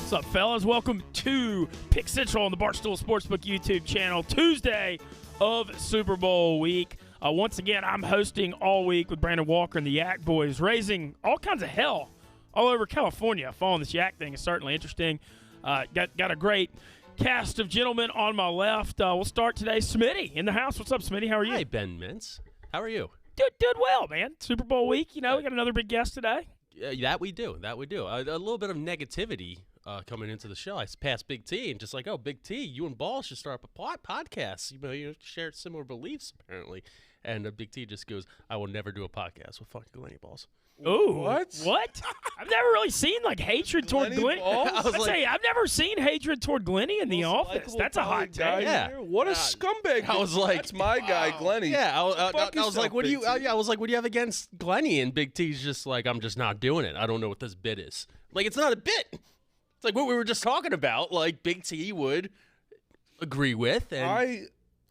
What's up, fellas? Welcome to Pick Central on the Barstool Sportsbook YouTube channel. Tuesday of Super Bowl week. Once again, I'm hosting all week with Brandon Walker and the Yak Boys, raising all kinds of hell all over California. Following this Yak thing is certainly interesting. Got a great cast of gentlemen on my left. We'll start today. Smitty in the house. What's up, Smitty? How are you? Hi, Ben Mintz. How are you? Doing well, man. Super Bowl week. You know, we got another big guest today. That we do. A little bit of negativity coming into the show. I passed Big T and just like, oh, Big T, you and Ball should start up a podcast. You share similar beliefs, apparently. And Big T just goes, I will never do a podcast with fucking Glenny Balls. Ooh, What? I've never really seen like hatred toward Glenny. I've never seen hatred toward Glenny in the office. That's a hot take. Yeah. What a scumbag! I was like, that's my guy, Glenny. Yeah, I was like, what do you? Big I was like, what do you have against Glenny? And Big T's just like, I'm just not doing it. I don't know what this bit is. Like, it's not a bit. It's like what we were just talking about. Like Big T would agree with, and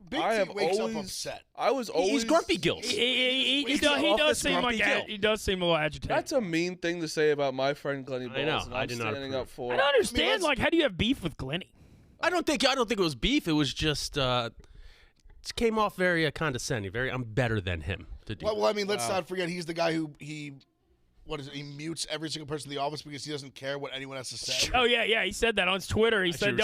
Big I T have wakes always, up upset. I was always he's grumpy gills. He does seem like he does seem a little agitated. That's a mean thing to say about my friend Glenny Balls. I know. And I I'm do not standing approve. up for. I don't understand. Like, how do you have beef with Glenny? I don't think it was beef. It was just it came off very condescending. Very, I'm better than him to do. Well, I mean, let's not forget he's the guy who he mutes every single person in the office because he doesn't care what anyone has to say. Oh yeah, he said that on his Twitter. He said the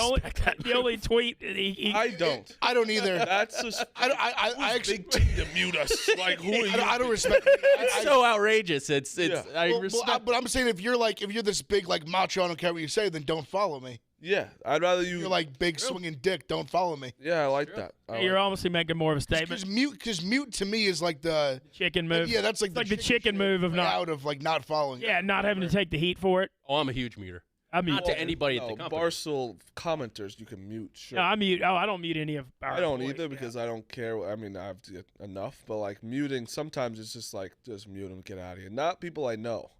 only tweet he I don't. I don't either. That's just. I actually Big T to mute us. Like who are you? I don't respect. It's so outrageous. It's. Yeah. I respect. But I'm saying if you're this big like macho, I don't care what you say, then don't follow me. Yeah, I'd rather you. You're like big swinging dick. Don't follow me. Yeah, I like that. You're honestly making more of a statement. Because mute to me is like the Chicken move. Yeah, that's like the chicken move of not following. Yeah, not having to take the heat for it. Oh, I'm a huge muter. I mean, Not to anybody at the company. Barstool commenters, you can mute. Sure. No, I mute. Oh, I don't mute any of our I don't employees, either because I don't care. I mean, I have to get enough, but like muting, sometimes it's just like, just mute them, get out of here. Not people I know.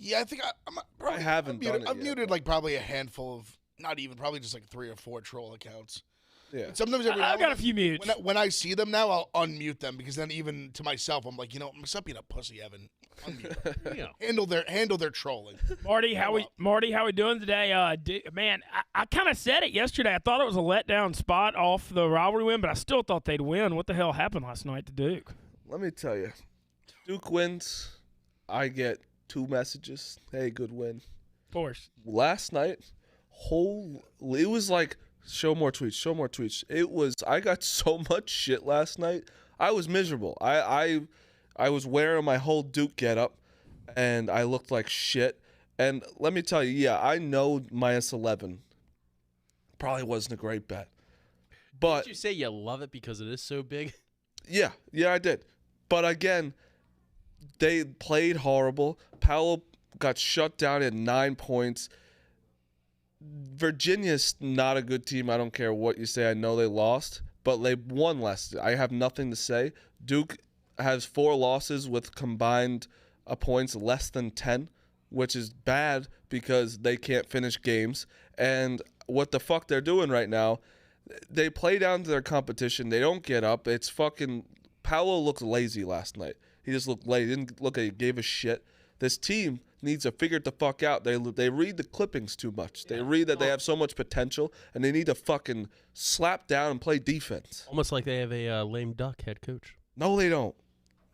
Yeah, I think I haven't done it I've yet, muted like probably a handful of, not even, probably just like 3 or 4 troll accounts. Yeah. And sometimes I've got a few mutes. When I see them now, I'll unmute them because then even to myself, I'm like, stop being a pussy, Evan. Unmute them. Handle their trolling. Marty, how we doing today? Man, I kind of said it yesterday. I thought it was a letdown spot off the rivalry win, but I still thought they'd win. What the hell happened last night to Duke? Let me tell you, Duke wins. I get 2 messages. Hey, good win. Of course. Last night, it was like, show more tweets. I got so much shit last night. I was miserable. I was wearing my whole Duke getup, and I looked like shit. And let me tell you, yeah, I know -11 probably wasn't a great bet. But Did you say you love it because it is so big? yeah, I did. But again, they played horrible. Powell got shut down at 9 points. Virginia's not a good team. I don't care what you say. I know they lost, but they won last. I have nothing to say. Duke has 4 losses with combined points less than 10, which is bad because they can't finish games. And what the fuck they're doing right now, they play down to their competition. They don't get up. It's fucking – Paolo looked lazy last night. He just looked lazy. He didn't look like he gave a shit. This team needs to figure the fuck out. They read the clippings too much. They read that they have so much potential, and they need to fucking slap down and play defense. Almost like they have a lame duck head coach. No, they don't.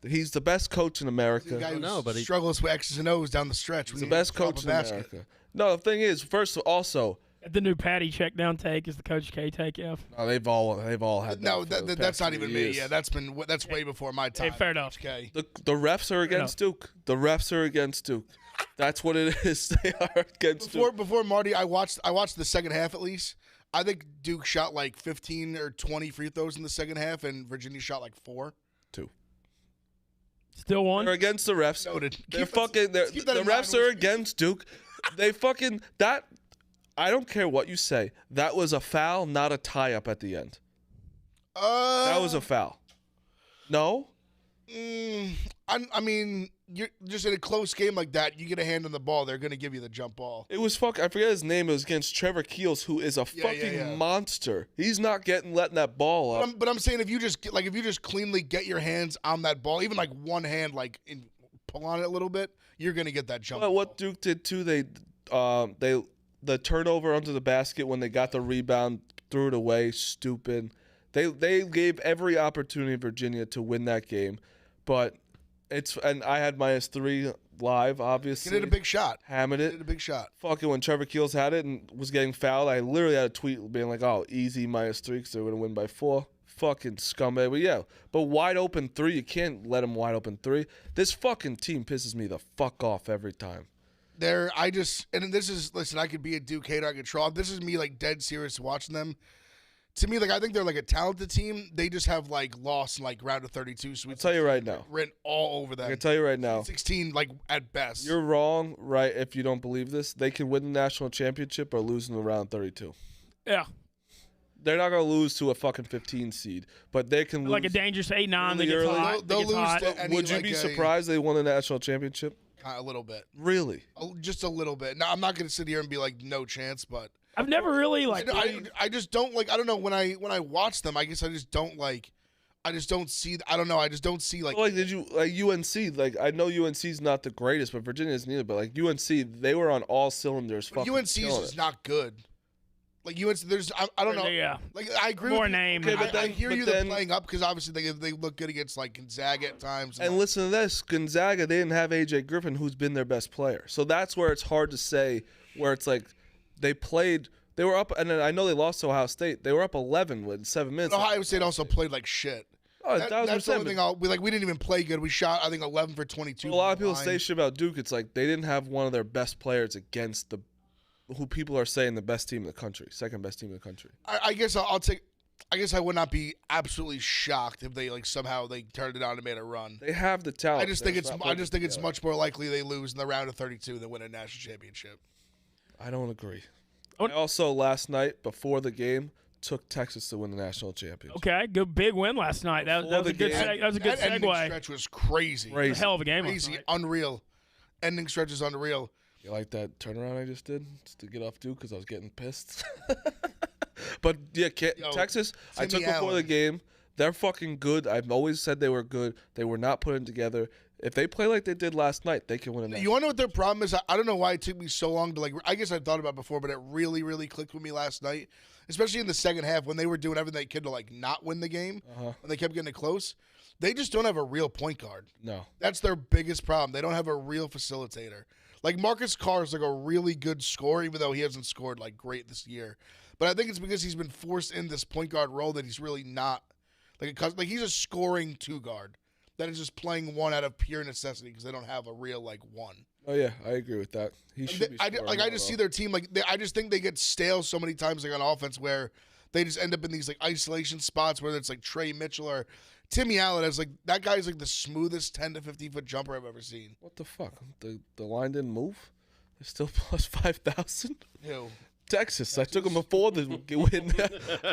He's the best coach in America. The guy know, but he struggles with X's and O's down the stretch. He's the best coach in America. No, the thing is, first also, The new Patty check down take is the Coach K take. F. no, they've all had. No, that for the that's past not few even years. me. Yeah, that's way before my time. Hey, fair enough. Okay. The refs are against Duke. The refs are against Duke. That's what it is. They are against Duke. Before Marty, I watched the second half at least. I think Duke shot like 15 or 20 free throws in the second half, and Virginia shot like 4. 2. Still one. They're against the refs. Noted. The refs are against Duke. They fucking that. I don't care what you say. That was a foul, not a tie-up at the end. That was a foul. No? I mean, you're just in a close game like that, you get a hand on the ball, they're going to give you the jump ball. It was I forget his name. It was against Trevor Keels, who is a fucking monster. He's not letting that ball up. But I'm saying if you just cleanly get your hands on that ball, even like one hand, pull on it a little bit, you're going to get that jump. But ball. what Duke did too, they the turnover under the basket when they got the rebound, threw it away, stupid. They gave every opportunity Virginia to win that game, but and I had -3 live, obviously. He did a big shot. Hammered it. He did a big shot. Fucking when Trevor Keels had it and was getting fouled, I literally had a tweet being like, "Oh, easy -3 because they're gonna win by 4." Fucking scumbag. But yeah, but wide open 3, you can't let them wide open 3. This fucking team pisses me the fuck off every time. Listen, I could be a Duke hater, I could troll. This is me like dead serious watching them. To me, like I think they're like a talented team. They just have like lost in like round of 32. So I'll tell you right now. Written all over them. I can tell you right now. 16 like at best. You're wrong, right? If you don't believe this, they can win the national championship or lose in the round 32. Yeah. They're not gonna lose to a fucking 15 seed, but they can lose Like a dangerous 8-9 that really gets early. hot. They'll that gets lose hot. to any, Would you like, be surprised they won the national championship? A little bit. Really? Just a little bit. Now I'm not gonna sit here and be like no chance, but I've never really like. I just don't like. I don't know when I watch them. I guess I just don't like. I just don't see. I don't know. I just don't see like. Well, like, did you like UNC? Like, I know UNC's not the greatest, but Virginia isn't either. But like UNC, they were on all cylinders. Fucking UNC's killing is it. not good. Like UNC, there's I don't know. Yeah. Like I agree. More with you. name. Okay, I hear you. They're then- playing up because obviously they look good against like Gonzaga at times. And listen to this, Gonzaga, they didn't have AJ Griffin, who's been their best player. So that's where it's hard to say. Where it's like they were up, and then I know they lost to Ohio State. They were up 11 with 7 minutes. Ohio State also played like shit. Oh, That's the 1,000%. only thing I'll be like. We didn't even play good. We shot I think 11 for 22. A lot of people from say line. shit about Duke. It's like they didn't have one of their best players against who people are saying the best team in the country, second best team in the country. I guess I'll take. I guess I would not be absolutely shocked if they like somehow they turned it on and made a run. They have the talent. I just think it's together. much more likely they lose in the round of 32 than win a national championship. I don't agree. Oh. I also last night before the game took Texas to win the national championship. Okay, good big win last night. That was a good. That was a good That ending segue. stretch was crazy. It was a hell of a game. last Crazy, night. unreal. Ending stretch is unreal. You like that turnaround I just did just to get off Duke because I was getting pissed. But yeah, Texas, I Timmy took before the Allen. game. They're fucking good. I've always said they were good. They were not putting together. If they play like they did last night, they can win a national. You want to know what their problem is? I don't know why it took me so long to like. I guess I've thought about it before, but it really, really clicked with me last night, especially in the second half when they were doing everything they could to like not win the game. When they kept getting it close, they just don't have a real point guard. No. That's their biggest problem. They don't have a real facilitator. Like Marcus Carr is like a really good scorer, even though he hasn't scored like great this year. But I think it's because he's been forced in this point guard role that he's really not like he's a scoring 2 guard that is just playing one out of pure necessity because they don't have a real like 1. Oh yeah, I agree with that. He should be. I scoring just more, see their team like I just think they get stale so many times like on offense where they just end up in these like isolation spots whether it's like Trey Mitchell or Timmy Allen is like that guy's like the smoothest 10 to 15 foot jumper I've ever seen. What the fuck? The line didn't move. They're still plus 5,000. Ew. Texas. I took them before the win.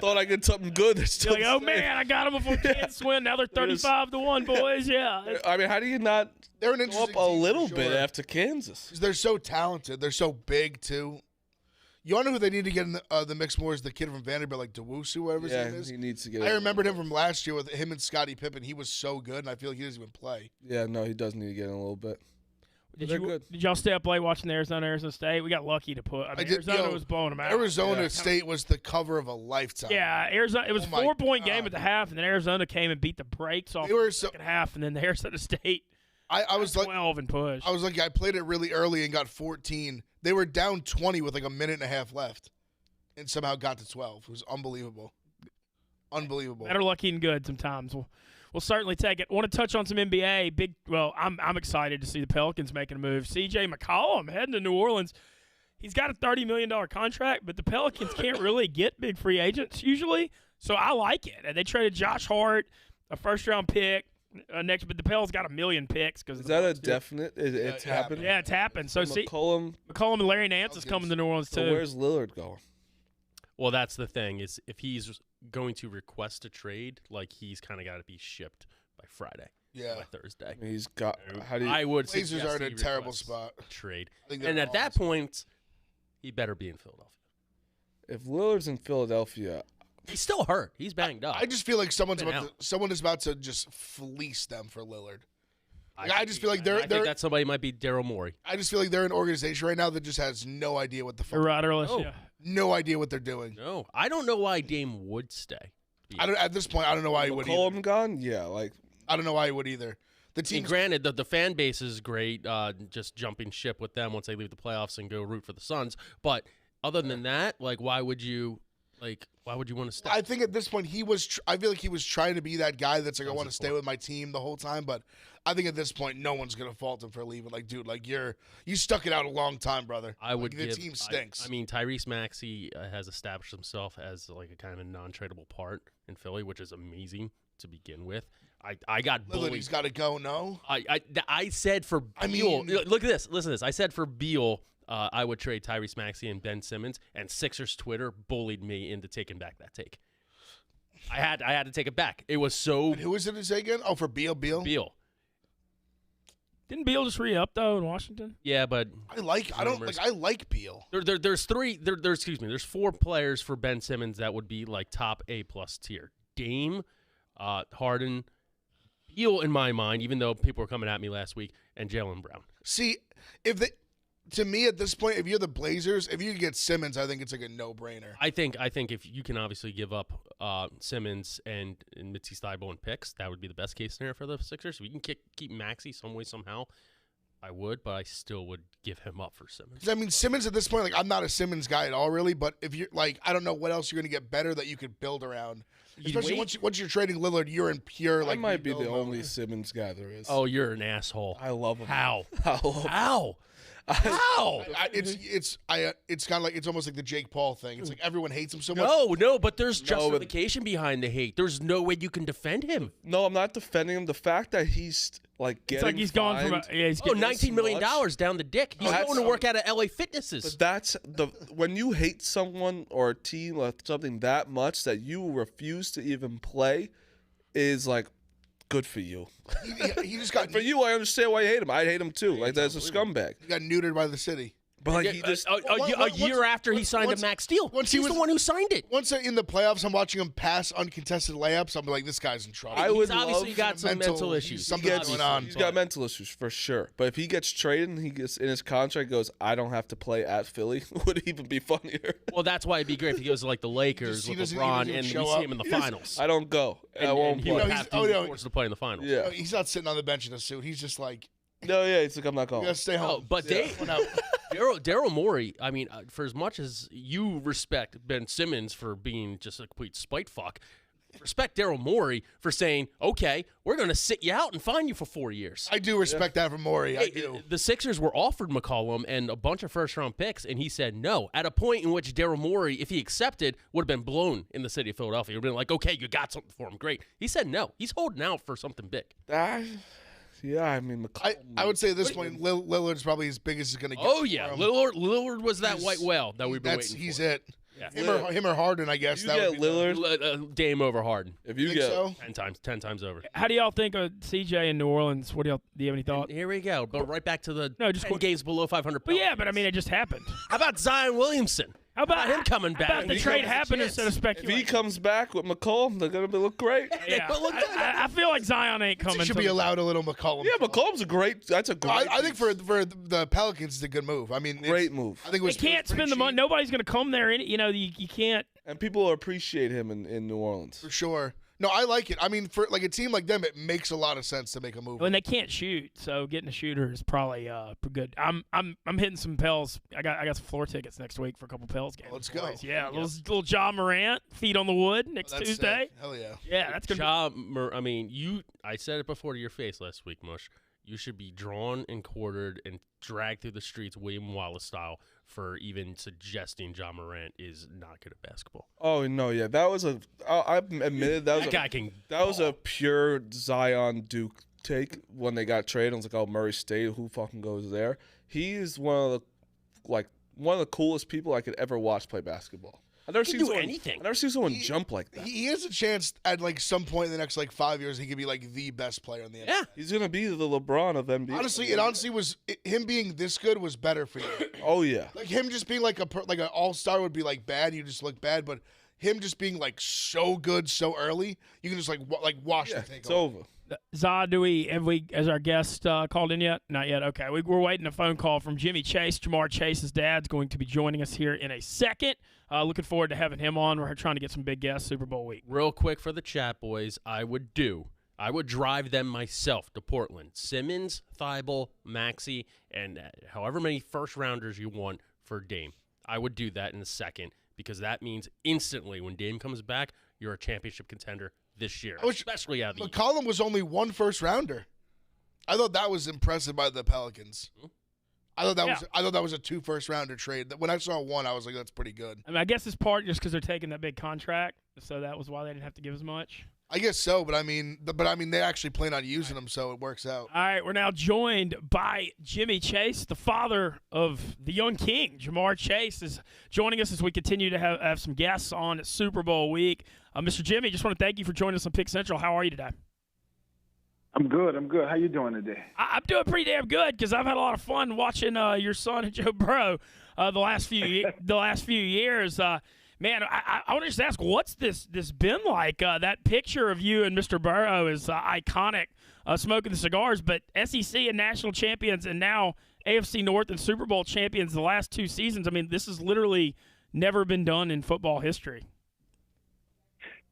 Thought I get something good. They're still You're like, oh the same. man, I got them before Kansas win. Now they're 35-1, boys. Yeah. I mean, how do you not They're an go interesting up a team for little bit sure. after Kansas? 'Cause they're so talented. They're so big too. You want to know who they need to get in the mix more is the kid from Vanderbilt, like DeWusu, whatever his Yeah, name is. he needs to get. I in. remembered him from last year with him and Scottie Pippen. He was so good, and I feel like he doesn't even play. Yeah, no, he does need to get in a little bit. They're good. Did y'all stay up late watching the Arizona State? We got lucky to put. I mean, Arizona was blowing them out. Arizona State was the cover of a lifetime. Yeah, Arizona. It was Oh my 4-point game God. at the half, and then Arizona came and beat the brakes off They were the second half, and then the Arizona State. I was like, 12 and push. I was like, I played it really early and got 14. They were down 20 with like a minute and a half left, and somehow got to 12. It was unbelievable. Unbelievable. Better lucky than good sometimes. We'll certainly take it. Want to touch on some NBA? I'm excited to see the Pelicans making a move. C.J. McCollum heading to New Orleans. He's got a $30 million contract, but the Pelicans can't really get big free agents usually, so I like it. And they traded Josh Hart, a first-round pick, next, but the Pelicans got 1 million picks. Is that a definite? It's happening? Yeah, it's happened. So McCollum and Larry Nance is coming to New Orleans So too. where's Lillard going? Well, that's the thing is if he's going to request a trade, like he's kind of got to be shipped by Friday. Yeah. By Thursday. He's got. How do you? I would Blazers suggest are in he a terrible requests spot. a trade. I think they're And at that awful. point, he better be in Philadelphia. If Lillard's in Philadelphia, He's still hurt. He's banged up. I just feel like someone Been is about to just fleece them for Lillard. I just feel like I think that somebody might be Daryl Morey. I just feel like they're an organization right now that just has no idea what the fuck. Rudderless, Oh. yeah. No idea what they're doing. No, I don't know why Dame would stay. At this point, I don't know why he would either. McCollum gone? Yeah, like I don't know why he would either. The I mean, team, granted, the fan base is great, just jumping ship with them once they leave the playoffs and go root for the Suns. But other than that, like, why would you want to stay? I think at this point I feel like he was trying to be that guy that's like, I want to stay with my team the whole time. But I think at this point, no one's gonna fault him for leaving. Like, dude, like you stuck it out a long time, brother. I would the give, team stinks. I mean, Tyrese Maxey has established himself as like a kind of non-tradable part in Philly, which is amazing to begin with. I got bullied. He's got to go. No, I said for Beal. Look at this. Listen to this. I said for Beal, I would trade Tyrese Maxey and Ben Simmons, and Sixers Twitter bullied me into taking back that take. I had to take it back. It was so. And who was it to say again? Oh, for Beal. Beal. Didn't Beal just re-up though in Washington? Yeah, but I like Beal. There's 4 players for Ben Simmons that would be like top A+ tier. Dame, Harden, Beal in my mind, even though people were coming at me last week, and Jaylen Brown. See, to me at this point, if you're the Blazers, if you get Simmons, I think it's like a no-brainer. I think if you can obviously give up Simmons and Mitzi Thybulle and picks, that would be the best case scenario for the Sixers. If we can keep Maxey some way somehow, I would, but I still would give him up for Simmons. I mean, Simmons at this point, like, I'm not a Simmons guy at all, really. But if you're like, I don't know what else you're going to get better that you could build around. Especially once you're trading Lillard, you're in pure like. I might be the only Simmons guy there is. Oh, you're an asshole. I love him. How? I love him. How? How? It's kind of like it's almost like the Jake Paul thing. It's like everyone hates him so much. No, but there's justification behind the hate. There's no way you can defend him. No, I'm not defending him. The fact that he's like getting It's like he's gone from fined- $19 million down the dick. He's That's- going to work out at LA Fitnesses. But that's when you hate someone or a team or something that much that you refuse to even play is like good for you. He just got For you, I understand why you hate him. I hate him too. Like that's a scumbag. he got neutered by the city. But like he just a year after he signed a max deal. once He's the one who signed it. Once in the playoffs, I'm watching him pass uncontested layups. I'm like, this guy's in trouble. I would He's obviously love got some mental mental- issues. something's going on. He's got mental issues for sure. But if he gets traded and he gets in his contract goes, I don't have to play at Philly, would even be funnier. Well, that's why it'd be great if he goes to like the Lakers He with doesn't LeBron even and we show see up. him in the finals. I don't go. I And won't he would play. have to Oh, be no. forced to play in the finals. Yeah. He's not sitting on the bench in a suit. He's just like, No, yeah, he's like, I'm not you going. gotta stay Oh, home. but Daryl Morey, I mean, for as much as you respect Ben Simmons for being just a complete spite fuck, respect Daryl Morey for saying, okay, we're going to sit you out and fine you for 4 years. I do respect that from Morey. I Hey, do. the Sixers were offered McCollum and a bunch of first-round picks, and he said no. At a point in which Daryl Morey, if he accepted, would have been blown in the city of Philadelphia. He would have been like, okay, you got something for him. Great. He said no. He's holding out for something big. Yeah, I mean, I would say at this point, Lillard's probably as big as he's going to get. Oh, yeah. for him. Lillard was that white whale that we've been waiting He's for. it. Yeah. Him or Harden, I guess. you That get would be Lillard. Dame over Harden. If you Think get so? 10 times over. How do y'all think of CJ in New Orleans? What do you have any thoughts? Here we go. But right back to the No, just 10 games below 500. But yeah, but I mean, it just happened. How about Zion Williamson? How about him coming back? How about the He trade comes a happen chance. instead of if speculating? he comes back with McCollum, they're gonna look great. Yeah, But look, I feel like Zion ain't coming. He should to be the- allowed a little McCollum. Yeah, McCollum's a great. That's a great. I think for the Pelicans, it's a good move. I mean, great move. I think it They was. can't spend the money. Nobody's going to come there. You know, you can't. And people will appreciate him in New Orleans. For sure. No, I like it. I mean, for like a team like them, it makes a lot of sense to make a move. And they can't shoot, so getting a shooter is probably good. I'm hitting some Pels. I got some floor tickets next week for a couple Pels games. Let's go. Yeah, little Ja Morant, feet on the wood next That's Tuesday. sick. Hell yeah. Yeah, that's gonna. I mean, I said it before to your face last week, Mush. You should be drawn and quartered and dragged through the streets William Wallace style for even suggesting Ja Morant is not good at basketball. Oh no, yeah, that was I admitted that was That guy can. that was a pure Zion Duke take when they got traded. I was like, oh, Murray State, who fucking goes there? He is one of the coolest people I could ever watch play basketball. I never He seen can do someone, anything. I never seen someone jump like that. He has a chance at like some point in the next like 5 years he could be like the best player in the NBA. Yeah. He's gonna be the LeBron of NBA. Honestly, was him being this good was better for you. Oh yeah. Like him just being like an all-star would be like bad. You just look bad, but him just being like so good so early, you can just like wash Yeah, the take it's over. over. Za, have we, as our guest, called in yet? Not yet. Okay, we're waiting a phone call from Jimmy Chase. Jamar Chase's dad's going to be joining us here in a second. Looking forward to having him on. We're trying to get some big guests Super Bowl week. Real quick for the chat boys, I would drive them myself to Portland. Simmons, Thibault, Maxey, and however many first-rounders you want for Dame. I would do that in a second because that means instantly when Dame comes back, you're a championship contender this year, especially out of the East. McCollum was only one first-rounder. I thought that was impressive by the Pelicans. I thought that was a 2 first-rounder trade. When I saw one, I was like, that's pretty good. I mean, I guess it's part just because they're taking that big contract, so that was why they didn't have to give as much. I guess so, but I mean, they actually plan on using them, so it works out. All right, we're now joined by Jimmy Chase, the father of the young king. Jamar Chase is joining us as we continue to have some guests on Super Bowl week. Mr. Jimmy, just want to thank you for joining us on Pick Central. How are you today? I'm good. How you doing today? I'm doing pretty damn good because I've had a lot of fun watching your son and Joe Burrow the last few years. Man, I want to just ask, what's this been like? That picture of you and Mr. Burrow is iconic, smoking the cigars. But SEC and national champions, and now AFC North and Super Bowl champions the last 2 seasons. I mean, this has literally never been done in football history.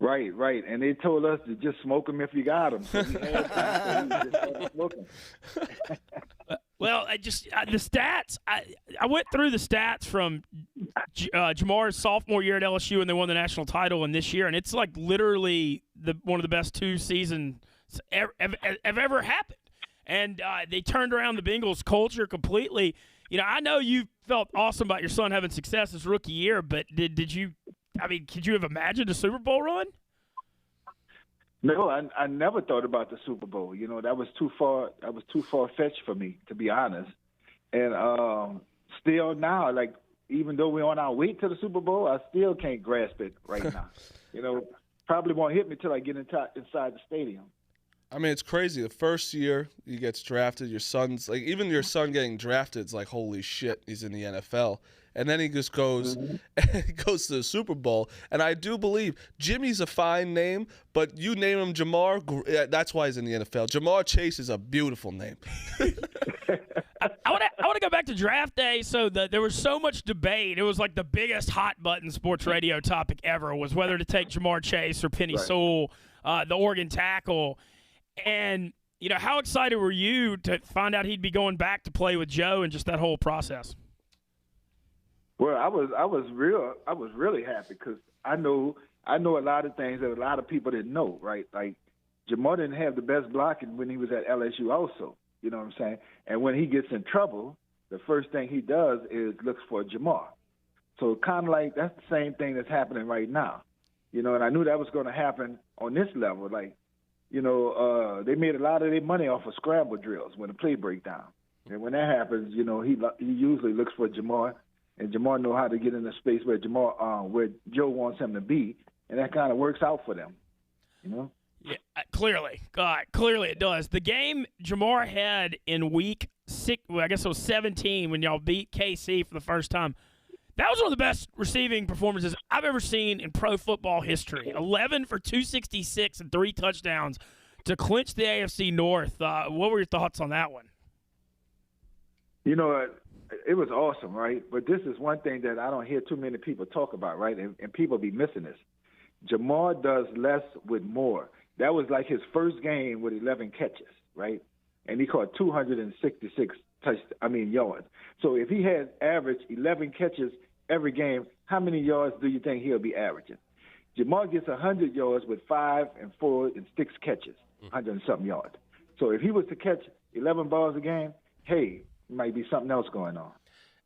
Right. And they told us to just smoke them if you got them. So we had to just start smoking. Well, the stats. I went through the stats from Jamar's sophomore year at LSU, and they won the national title, and this year, and it's like literally one of the best 2 seasons have ever happened. And they turned around the Bengals culture completely. You know, I know you felt awesome about your son having success his rookie year, but did you? I mean, could you have imagined a Super Bowl run? No, I never thought about the Super Bowl. You know, that was too far-fetched for me, to be honest. And still now, like, even though we're on our way to the Super Bowl, I still can't grasp it right now. You know, probably won't hit me till I get inside the stadium. I mean, it's crazy. The first year he gets drafted, your son's like, even your son getting drafted is like, holy shit, he's in the NFL. And then he just goes goes to the Super Bowl. And I do believe Jimmy's a fine name, but you name him Jamar, that's why he's in the NFL. Jamar Chase is a beautiful name. I want to go back to draft day. So there was so much debate. It was like the biggest hot button sports radio topic ever was whether to take Jamar Chase or Penny Sewell, the Oregon tackle. And, you know, how excited were you to find out he'd be going back to play with Joe and just that whole process? Well, I was really happy because I know a lot of things that a lot of people didn't know, right? Like Jamar didn't have the best blocking when he was at LSU also, you know what I'm saying? And when he gets in trouble, the first thing he does is looks for Jamar. So kind of like that's the same thing that's happening right now, you know, and I knew that was going to happen on this level. Like, you know, they made a lot of their money off of scramble drills when the play break down. And when that happens, you know, he usually looks for Jamar. And Jamar know how to get in the space where Joe wants him to be, and that kind of works out for them, you know? Yeah, clearly it does. The game Jamar had in week 6, well, I guess it was 17 when y'all beat KC for the first time. That was one of the best receiving performances I've ever seen in pro football history. 11 for 266 and 3 touchdowns to clinch the AFC North. What were your thoughts on that one? You know, it was awesome, right? But this is one thing that I don't hear too many people talk about, right? And people be missing this. Jamar does less with more. That was like his first game with 11 catches, right? And he caught 266 yards. So if he had averaged 11 catches every game, how many yards do you think he'll be averaging? Jamar gets 100 yards with 5 and 4 and 6 catches, 100 and something yards. So if he was to catch 11 balls a game, hey, might be something else going on.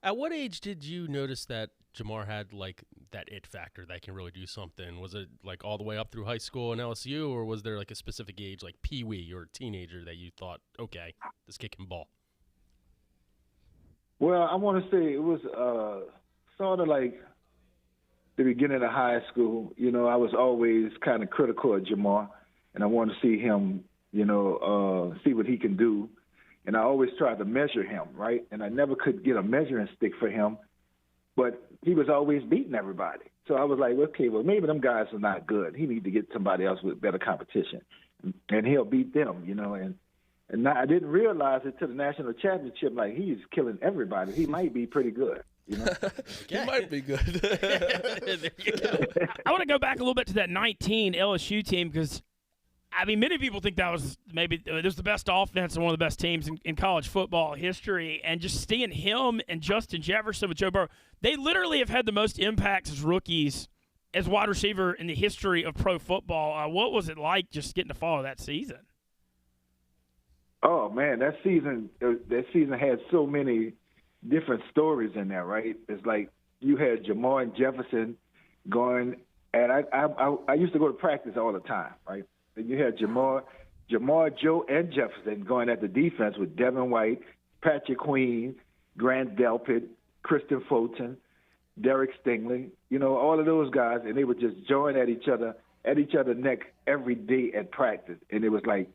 At what age did you notice that Jamar had like that it factor that can really do something? Was it like all the way up through high school and LSU, or was there like a specific age like peewee or teenager that you thought, okay, this kid can ball? Well, I want to say it was sort of like the beginning of high school. You know, I was always kind of critical of Jamar, and I wanted to see him, you know, see what he can do. And I always tried to measure him, right? And I never could get a measuring stick for him, but he was always beating everybody. So I was like, okay, well, maybe them guys are not good. He need to get somebody else with better competition. and he'll beat them, you know. And now, I didn't realize it to the national championship. Like, he's killing everybody. He might be pretty good. You know? He might be good. There you go. I want to go back a little bit to that 19 LSU team because, I mean, many people think that was maybe it was the best offense and one of the best teams in college football history. And just seeing him and Justin Jefferson with Joe Burrow, they literally have had the most impacts as rookies as wide receiver in the history of pro football. What was it like just getting to follow that season? Oh man, that season had so many different stories in there, right? It's like you had Jamar and Jefferson going, and I used to go to practice all the time, right? And you had Jamar, Joe, and Jefferson going at the defense with Devin White, Patrick Queen, Grant Delpit, Kristen Fulton, Derek Stingley, you know, all of those guys, and they would just join at each other's neck every day at practice, and it was like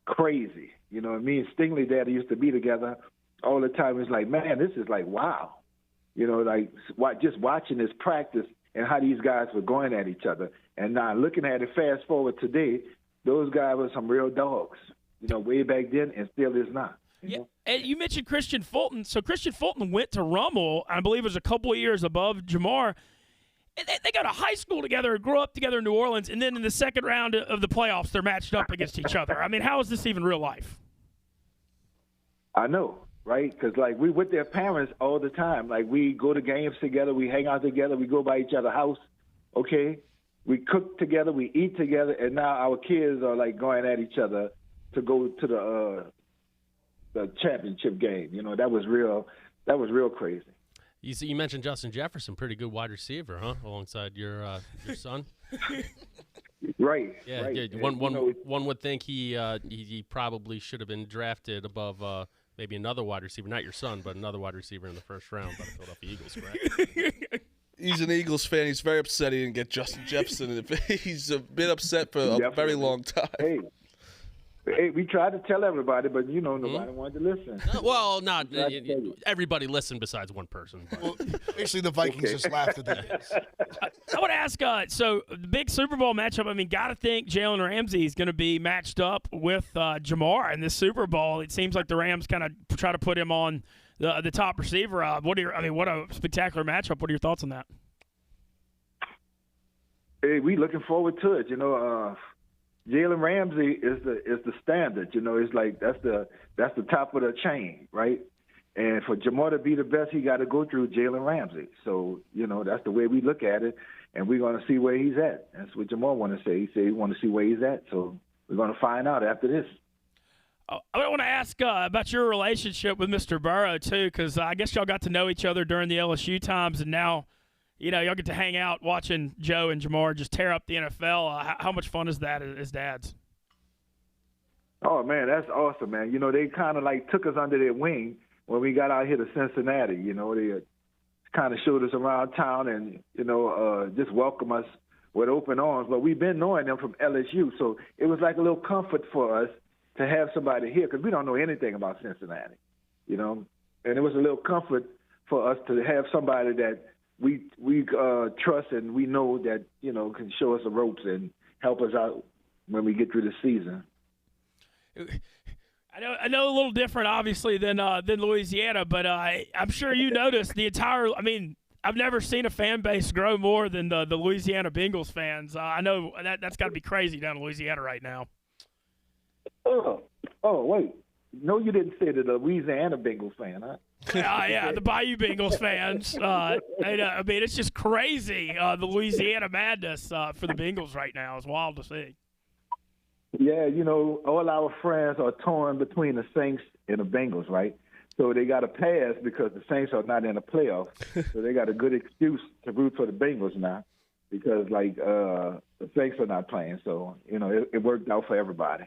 crazy. You know, me and Stingley Daddy used to be together all the time. It's like, man, this is like, wow. You know, like just watching this practice and how these guys were going at each other. And now looking at it fast forward today, those guys were some real dogs, you know, way back then and still is not. Yeah, and you mentioned Christian Fulton. So Christian Fulton went to Rummel, I believe it was a couple of years above Jamar. And they go to high school together, grew up together in New Orleans, and then in the second round of the playoffs, they're matched up against each other. I mean, how is this even real life? I know, right? Because, like, we with their parents all the time. Like, we go to games together, we hang out together, we go by each other's house, okay? We cook together, we eat together, and now our kids are, like, going at each other to go to the championship game. You know, that was real crazy. You mentioned Justin Jefferson, pretty good wide receiver, huh? Alongside your son. Right. Yeah. Right. Yeah. One would think he probably should have been drafted above maybe another wide receiver, not your son, but another wide receiver in the first round by the Philadelphia Eagles, correct? He's an Eagles fan. He's very upset he didn't get Justin Jefferson. He's been upset for a very long time. Hey, we tried to tell everybody, but, you know, nobody wanted to listen. Well, not everybody listened besides one person. Well, actually, the Vikings just laughed at the Eagles. I want to ask, so the big Super Bowl matchup, I mean, got to think Jalen Ramsey is going to be matched up with Jamar in this Super Bowl. It seems like the Rams kind of try to put him on the top receiver. What a spectacular matchup. What are your thoughts on that? Hey, we looking forward to it. You know, Jalen Ramsey is the standard. You know, it's like that's the top of the chain, right? And for Jamar to be the best, he got to go through Jalen Ramsey. So, you know, that's the way we look at it, and we're going to see where he's at. That's what Jamar want to say. He said he want to see where he's at. So we're going to find out after this. I want to ask about your relationship with Mr. Burrow, too, because I guess y'all got to know each other during the LSU times, and now, you know, y'all get to hang out watching Joe and Jamar just tear up the NFL. How much fun is that as dads? Oh, man, that's awesome, man. You know, they kind of like took us under their wing when we got out here to Cincinnati. You know, they kind of showed us around town and, you know, just welcomed us with open arms. But we've been knowing them from LSU, so it was like a little comfort for us to have somebody here because we don't know anything about Cincinnati, you know. And it was a little comfort for us to have somebody that we trust and we know that, you know, can show us the ropes and help us out when we get through the season. I know a little different, obviously, than Louisiana, but I'm sure you noticed the entire – I mean, I've never seen a fan base grow more than the Louisiana Bengals fans. I know that's got to be crazy down in Louisiana right now. Oh, wait. No, you didn't say the Louisiana Bengals fan, huh? Yeah, the Bayou Bengals fans. I mean, it's just crazy. The Louisiana madness for the Bengals right now is wild to see. Yeah, you know, all our friends are torn between the Saints and the Bengals, right? So they got a pass because the Saints are not in the playoffs. So they got a good excuse to root for the Bengals now because, like, the Saints are not playing. So, you know, it worked out for everybody.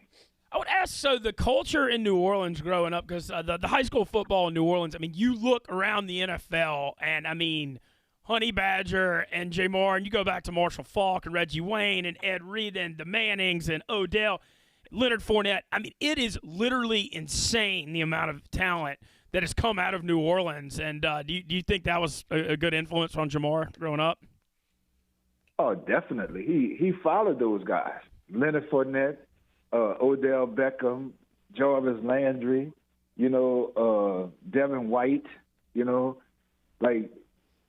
I would ask, so the culture in New Orleans growing up, because the high school football in New Orleans, I mean, you look around the NFL, and, I mean, Honey Badger and Jay Moore, and you go back to Marshall Faulk and Reggie Wayne and Ed Reed and the Mannings and Odell, Leonard Fournette. I mean, it is literally insane the amount of talent that has come out of New Orleans. And do you think that was a good influence on Jamar growing up? Oh, definitely. He followed those guys. Leonard Fournette, Odell Beckham, Jarvis Landry, Devin White, like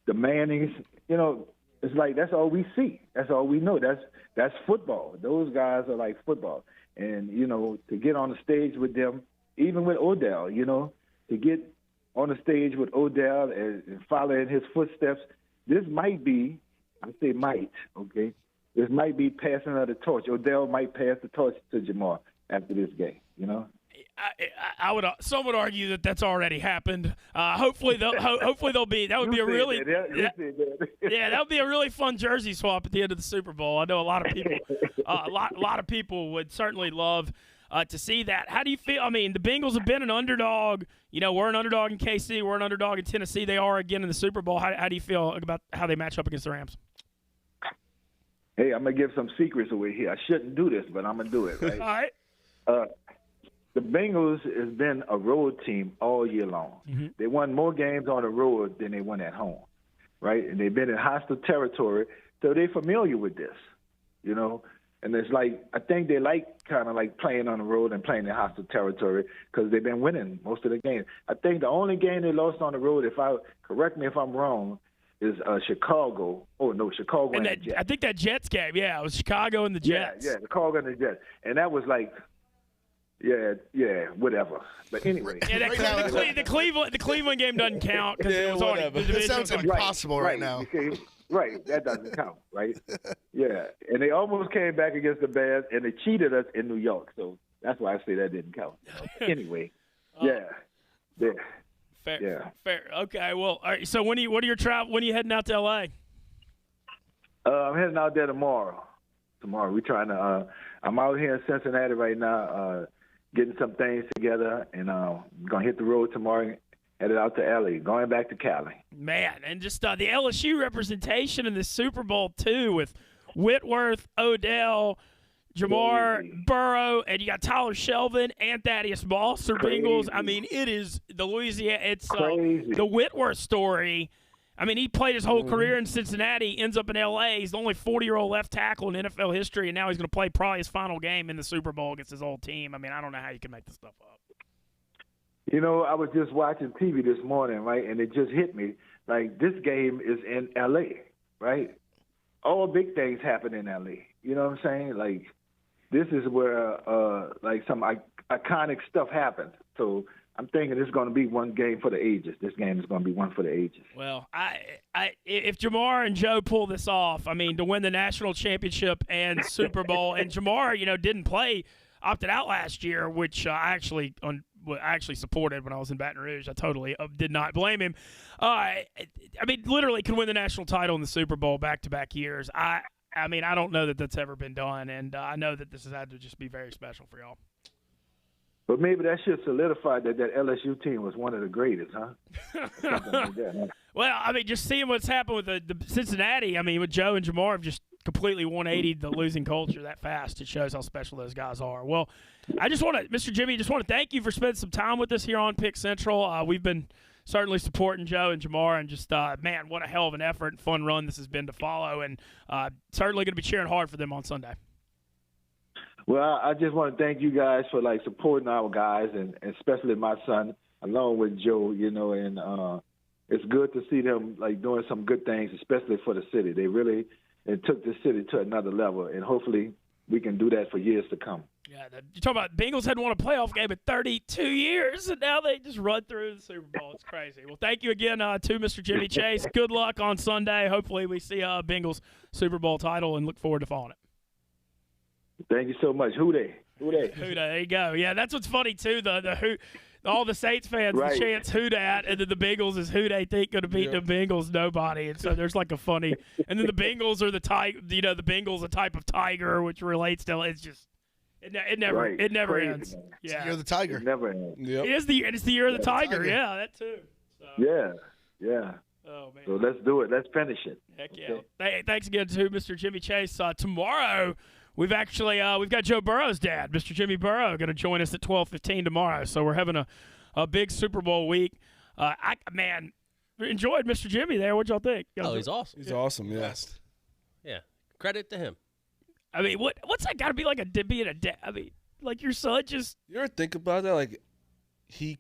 the Mannings, it's like that's all we see. That's all we know. That's football. Those guys are like football. And, to get on the stage with them, even with Odell, to get on the stage with Odell and follow in his footsteps, this might be, I say might, okay? This might be passing of the torch. Odell might pass the torch to Jamar after this game, Some would argue that that's already happened. Hopefully they'll be. That would be a really that would be a really fun jersey swap at the end of the Super Bowl. I know a lot of people, a lot of people would certainly love to see that. How do you feel? I mean, the Bengals have been an underdog. We're an underdog in KC. We're an underdog in Tennessee. They are again in the Super Bowl. How do you feel about how they match up against the Rams? Hey, I'm gonna give some secrets away here. I shouldn't do this, but I'm gonna do it. Right? All right. The Bengals has been a road team all year long. Mm-hmm. They won more games on the road than they won at home, right? And they've been in hostile territory, so they're familiar with this, And it's like I think they kind of like playing on the road and playing in hostile territory because they've been winning most of the games. I think the only game they lost on the road, correct me if I'm wrong, is Chicago. Oh no, Chicago and the Jets. I think that Jets game, it was Chicago and the Jets. Yeah, Chicago and the Jets, and that was like. Yeah, whatever. But anyway, the Cleveland game doesn't count because it was whatever. It sounds impossible right now. Right, that doesn't count, right? Yeah, and they almost came back against the Bears, and they cheated us in New York, so that's why I say that didn't count. Anyway, yeah. Fair. Okay, well, all right. So when are you heading out to LA? I'm heading out there tomorrow. We're trying to. I'm out here in Cincinnati right now. Getting some things together, and gonna hit the road tomorrow, headed out to LA, going back to Cali. Man, and just the LSU representation in the Super Bowl too, with Whitworth, Odell, Jamar, Burrow, and you got Tyler Shelvin and Thaddeus Moss for Bengals. I mean, it is the Louisiana. It's the Whitworth story. I mean, he played his whole career in Cincinnati, ends up in L.A. He's the only 40-year-old left tackle in NFL history, and now he's going to play probably his final game in the Super Bowl against his old team. I mean, I don't know how you can make this stuff up. I was just watching TV this morning, right, and it just hit me. Like, this game is in L.A., right? All big things happen in L.A. You know what I'm saying? Like, this is where, some iconic stuff happens. So I'm thinking it's going to be one game for the ages. This game is going to be one for the ages. Well, if Jamar and Joe pull this off, I mean, to win the national championship and Super Bowl, and Jamar, didn't play, opted out last year, which I actually supported when I was in Baton Rouge. I totally did not blame him. I mean, literally could win the national title in the Super Bowl back-to-back years. I mean, I don't know that that's ever been done, and I know that this has had to just be very special for y'all. But maybe that should solidify that LSU team was one of the greatest, huh? Something like that, huh? Well, I mean, just seeing what's happened with the Cincinnati, I mean, with Joe and Jamar have just completely 180'd the losing culture that fast. It shows how special those guys are. Well, Mr. Jimmy, just want to thank you for spending some time with us here on Pick Central. We've been certainly supporting Joe and Jamar, and just, man, what a hell of an effort and fun run this has been to follow, and certainly going to be cheering hard for them on Sunday. Well, I just want to thank you guys for, supporting our guys, and especially my son, along with Joe, and it's good to see them, doing some good things, especially for the city. They really took the city to another level, and hopefully we can do that for years to come. Yeah, you're talking about Bengals hadn't won a playoff game in 32 years, and now they just run through the Super Bowl. It's crazy. Well, thank you again to Mr. Jimmy Chase. Good luck on Sunday. Hopefully we see Bengals Super Bowl title and look forward to following it. Thank you so much. Who they? There you go. Yeah, that's what's funny too. All the Saints fans chants "Who dat," and then the Bengals is who they think going to beat the Bengals. Nobody. And so there's a funny. And then the Bengals are the type. The Bengals a type of tiger, which relates to. It's just. It never Crazy, ends. Man. Yeah, You're the tiger. It never ends. Yep. It's the year of the tiger. Yeah, that too. So. Yeah. Oh man. So let's do it. Let's finish it. Heck yeah. Hey, thanks again to Mr. Jimmy Chase. Tomorrow. We've got Joe Burrow's dad, Mr. Jimmy Burrow, going to join us at 12:15 tomorrow. So we're having a big Super Bowl week. Enjoyed Mr. Jimmy there. What'd y'all think? He's awesome. He's awesome, yes. Yeah, credit to him. I mean, what's that got to be like being a dad? I mean, Like your son just. You ever think about that? Like, he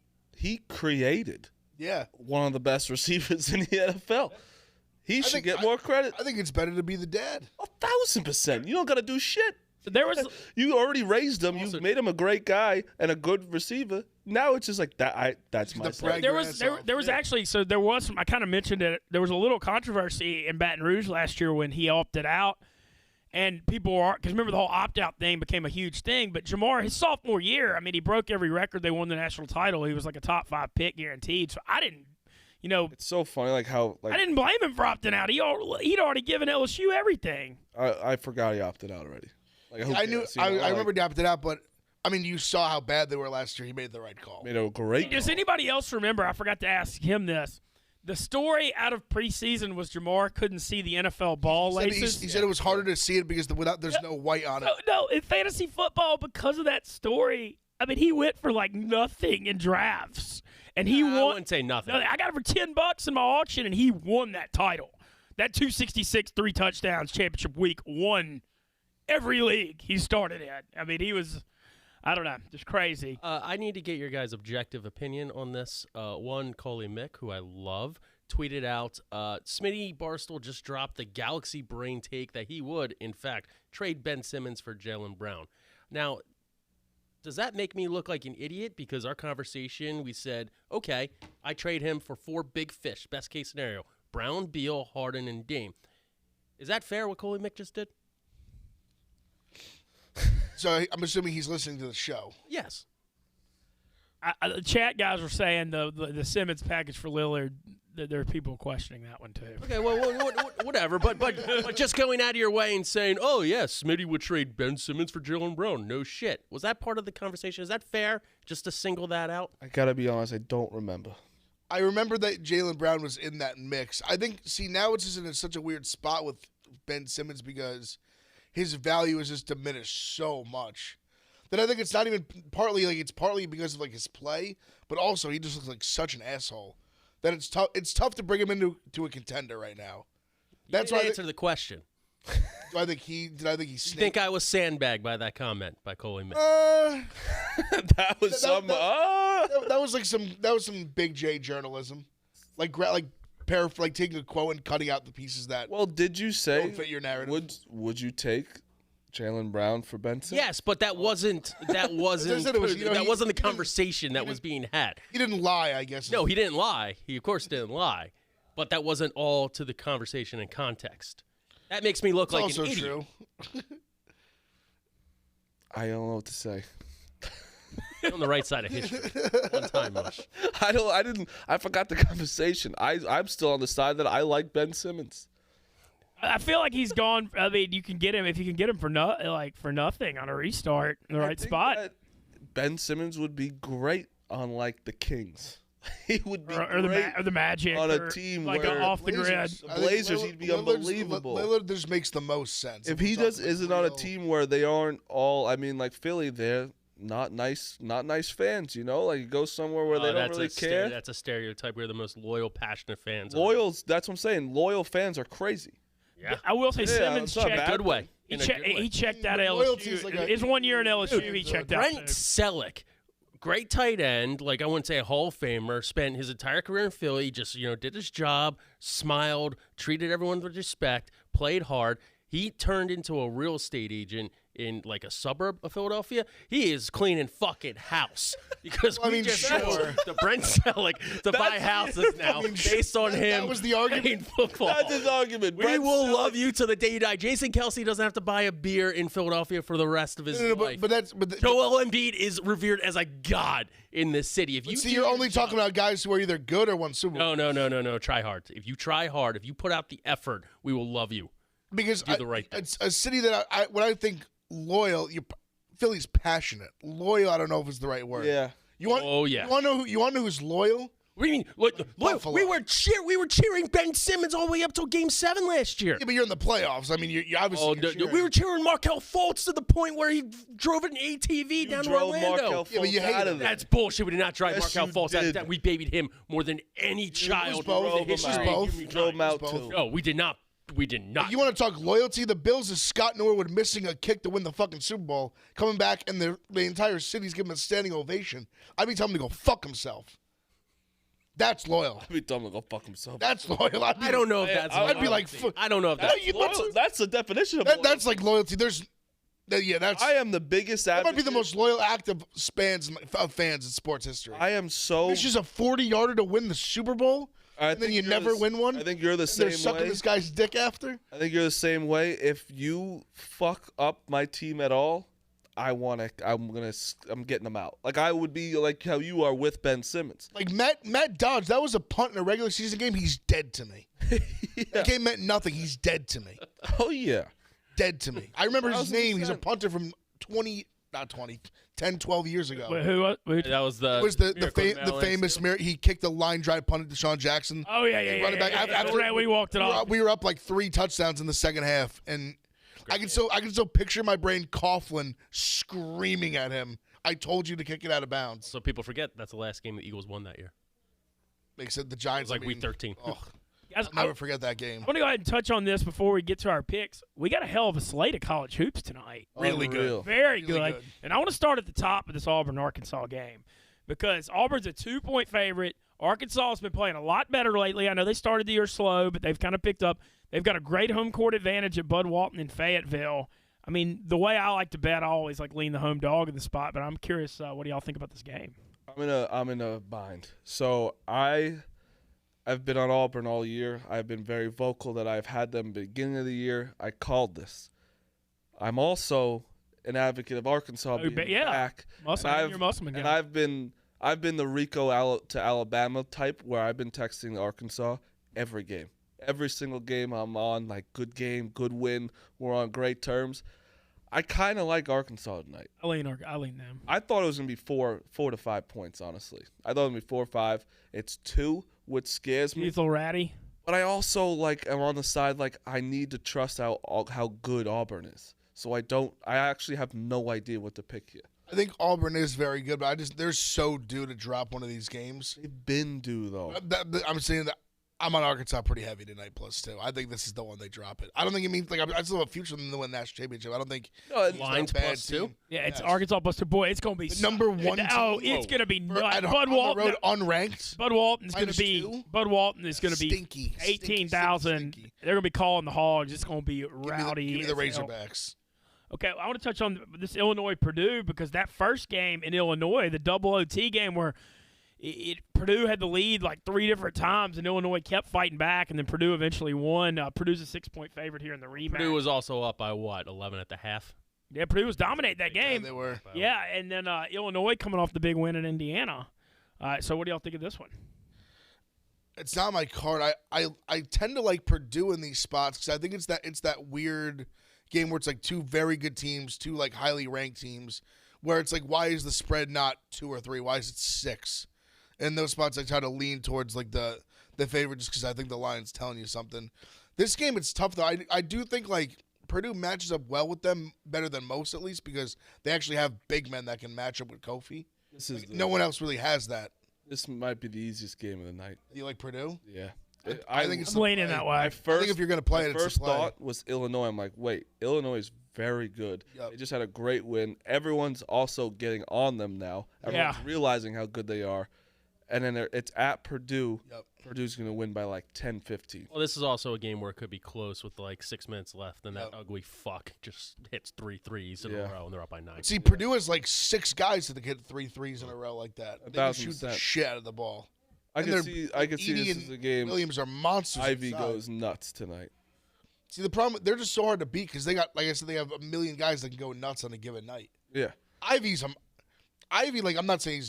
created one of the best receivers in the NFL. He should get more credit. I think it's better to be the dad. 1,000%. You don't got to do shit. There was. You already raised him. You made him a great guy and a good receiver. Now it's just like that. That's my son. There was actually, so there was some, I kind of mentioned it. There was a little controversy in Baton Rouge last year when he opted out. And people are, because remember the whole opt-out thing became a huge thing. But Jamar, his sophomore year, I mean, he broke every record. They won the national title. He was like a top 5 pick guaranteed. So I didn't, It's so funny, like how. Like, I didn't blame him for opting out. He'd already given LSU everything. I forgot he opted out already. Like, I knew. I remember he opted out, but I mean, you saw how bad they were last year. He made the right call. Made a great Does anybody else remember? I forgot to ask him this. The story out of preseason was Jamar couldn't see the NFL ball laces. He said it was harder to see it because there's no white on it. No, in fantasy football, because of that story, I mean, he went for like nothing in drafts. And he won. I wouldn't say nothing. I got it for $10 in my auction, and he won that title. That 266, 3 touchdowns championship week won every league he started in. I mean, he was, I don't know, just crazy. I need to get your guys' objective opinion on this. One, Coley Mick, who I love, tweeted out, Smitty Barstool just dropped the galaxy brain take that he would, in fact, trade Ben Simmons for Jaylen Brown. Now, does that make me look like an idiot? Because our conversation, we said, okay, I trade him for 4 big fish, best case scenario, Brown, Beal, Harden, and Dame. Is that fair what Coley Mick just did? So I'm assuming he's listening to the show. Yes. The chat guys were saying the Simmons package for Lillard, there are people questioning that one too. Okay, well, whatever. But just going out of your way and saying, oh, yeah, Smitty would trade Ben Simmons for Jaylen Brown. No shit. Was that part of the conversation? Is that fair, just to single that out? I got to be honest, I don't remember. I remember that Jaylen Brown was in that mix. I think, now it's just in such a weird spot with Ben Simmons because his value is just diminished so much that I think it's not even partly, it's partly because of, his play, but also he just looks like such an asshole that it's tough to bring him into a contender right now. That's why answer the question. Did I think he snaked? You think I was sandbagged by that comment by Coley Mick? That was some Big J journalism, like taking a quote and cutting out the pieces that. Well, did you say don't fit your narrative? Would you take Jaylen Brown for Ben Simmons? Yes, but that wasn't the conversation that was being had. He didn't lie, I guess. No, he didn't lie. He of course didn't lie, but that wasn't all to the conversation and context. That makes me look like an idiot. True. I don't know what to say. On the right side of history. One time, Mush. I forgot the conversation. I'm still on the side that I like Ben Simmons. I feel like he's gone. I mean, you can get him if you can get him for nothing on a restart in the right spot. Ben Simmons would be great on the Kings. He would be or the Magic on a team where off the grid. The Blazers, he'd be unbelievable. Lillard just makes the most sense. If he isn't on a team where they aren't all, like Philly, they're not nice fans. You go somewhere where they don't really care. That's a stereotype. We're the most loyal, passionate fans. Loyals. That's what I'm saying. Loyal fans are crazy. Yeah, I will say Simmons checked. Good way. He checked out LSU. His 1 year in LSU, he checked out. Brent Selleck, great tight end. I wouldn't say a Hall of Famer. Spent his entire career in Philly. Just did his job, smiled, treated everyone with respect, played hard. He turned into a real estate agent in a suburb of Philadelphia. He is cleaning fucking house because we just showed the Brent Selleck to buy houses now based on him. That was the argument. Football. That's his argument. We will love you to the day you die. Jason Kelsey doesn't have to buy a beer in Philadelphia for the rest of his life. Joel Embiid is revered as a god in this city. If you you're only talking about guys who are either good or won Super Bowl. No. Try hard. If you try hard, if you put out the effort, we will love you. Because do the right thing. It's a city that when I think loyal, Philly's passionate. Loyal, I don't know if it's the right word. Yeah. You want to know who's loyal? What do you mean? We were cheering Ben Simmons all the way up till Game 7 last year. Yeah, but you're in the playoffs. I mean, you obviously. We were cheering Markelle Fultz to the point where he drove an ATV down to Orlando. Yeah, but you hated That's bullshit. We did not drive Markelle Fultz. We babied him more than any child in the history. We drove him out too. No, we did not. We did not. You want to talk loyalty? The Bills is Scott Norwood missing a kick to win the fucking Super Bowl, coming back, and the entire city's giving him a standing ovation. I'd be telling him to go fuck himself. That's loyal. I'd be dumb to go fuck himself. That's loyal. I don't know if that's. I'd be like, I don't know if that's. That's the definition of loyalty. That's like loyalty. That's. I am the biggest That advocate. might be the most loyal act of fans in sports history. I am so. It's just a 40-yarder to win the Super Bowl, and then you never win one. I think you're the They're same sucking way. this guy's dick after. I think you're the same way. If you fuck up my team at all, I'm getting them out. Like I would be like how you are with Ben Simmons. Like Matt Dodge, that was a punt in a regular season game. He's dead to me. That game meant nothing. He's dead to me. Oh yeah, Dead to me. I remember his name. He's a 1000%. punter from 10, 12 years ago. Wait, who? That was the. It was the Miracle famous he kicked a line drive punt to Deshaun Jackson. Oh yeah. Running back After we walked it off. We were up like 3 touchdowns in the second half, and I can still picture in my brain Coughlin screaming at him. I told you to kick it out of bounds. So people forget that's the last game the Eagles won that year. They said the It Giants was like week 13. Oh, Guys, I'll never forget that game. I want to go ahead and touch on this before we get to our picks. We got a hell of a slate of college hoops tonight. Really Unreal. good. Very Really good. good. And I want to start at the top of this Auburn-Arkansas game because Auburn's a 2-point favorite. Arkansas has been playing a lot better lately. I know they started the year slow, but they've kind of picked up. They've got a great home court advantage at Bud Walton in Fayetteville. I mean, the way I like to bet, I always like lean the home dog in the spot, but I'm curious, what do y'all think about this game? I'm in a bind. So I've been on Auburn all year. I've been very vocal that I've had them beginning of the year. I called this. I'm also an advocate of Arkansas being back. You're Musselman guy. And I've been the Rico to Alabama type where I've been texting Arkansas every game. Every single game I'm on, like good game, good win. We're on great terms. I kind of like Arkansas tonight. I lean them. I thought it was going to be 4 to 5 points, honestly. I thought it was going to be 4 or 5. It's 2, which scares me. He's a little ratty. But I also am on the side I need to trust how good Auburn is. So I actually have no idea what to pick here. I think Auburn is very good, but they're so due to drop one of these games. They've been due though. I'm saying that I'm on Arkansas pretty heavy tonight, +2. I think this is the one they drop it. I don't think it means I still have a future for them to win national championship. I don't think Lines bad +2. team. Yeah, it's Yes. Arkansas +2. Boy, it's going to be The number one Oh, team. it's going to be nuts. At Bud on the Walton, road unranked. Bud Walton's going to -2? be. Bud Walton is going to be Stinky. 18,000. Stinky. They're going to be calling the Hogs. It's going to be rowdy. Give me the as hell. Razorbacks. Okay, I want to touch on this Illinois-Purdue because that first game in Illinois, the double OT game where Purdue had the lead like 3 different times and Illinois kept fighting back, and then Purdue eventually won. Purdue's a 6-point favorite here in the rematch. Purdue was also up by 11 at the half. Yeah, Purdue was dominating that game. Yeah, they were. Yeah, and then Illinois coming off the big win in Indiana. So what do y'all think of this one? It's not my card. I tend to like Purdue in these spots because I think it's that weird game where it's like 2 very good teams, 2 like highly ranked teams, where it's like, why is the spread not 2 or 3? Why is it 6? In those spots, I try to lean towards like the favorite just because I think the line's telling you something. This game, it's tough though. I do think like Purdue matches up well with them, better than most at least, because they actually have big men that can match up with Kofi. No one else really has that. This might be the easiest game of the night. You like Purdue? Yeah. I think it's I'm leaning that way. I think if you're going to play it, it's first a play. thought was Illinois. I'm like, wait, Illinois is very good. Yep. They just had a great win. Everyone's also getting on them now. Everyone's realizing how good they are. And then it's at Purdue. Yep. Purdue's going to win by like 10, 15. Well, this is also a game where it could be close with like 6 minutes left, and that Yep. ugly fuck just hits 3 threes in a row, and they're up by 9. See, Purdue has like 6 guys that hit 3 threes in a row like that. They can shoot the 1000%. shit out of the ball. I And can see Edey this and is a game. Williams are monsters. Ivy inside. goes nuts tonight. See, the problem, they're just so hard to beat because they got, like I said, they have a million guys that can go nuts on a given night. Yeah. Ivy, like, I'm not saying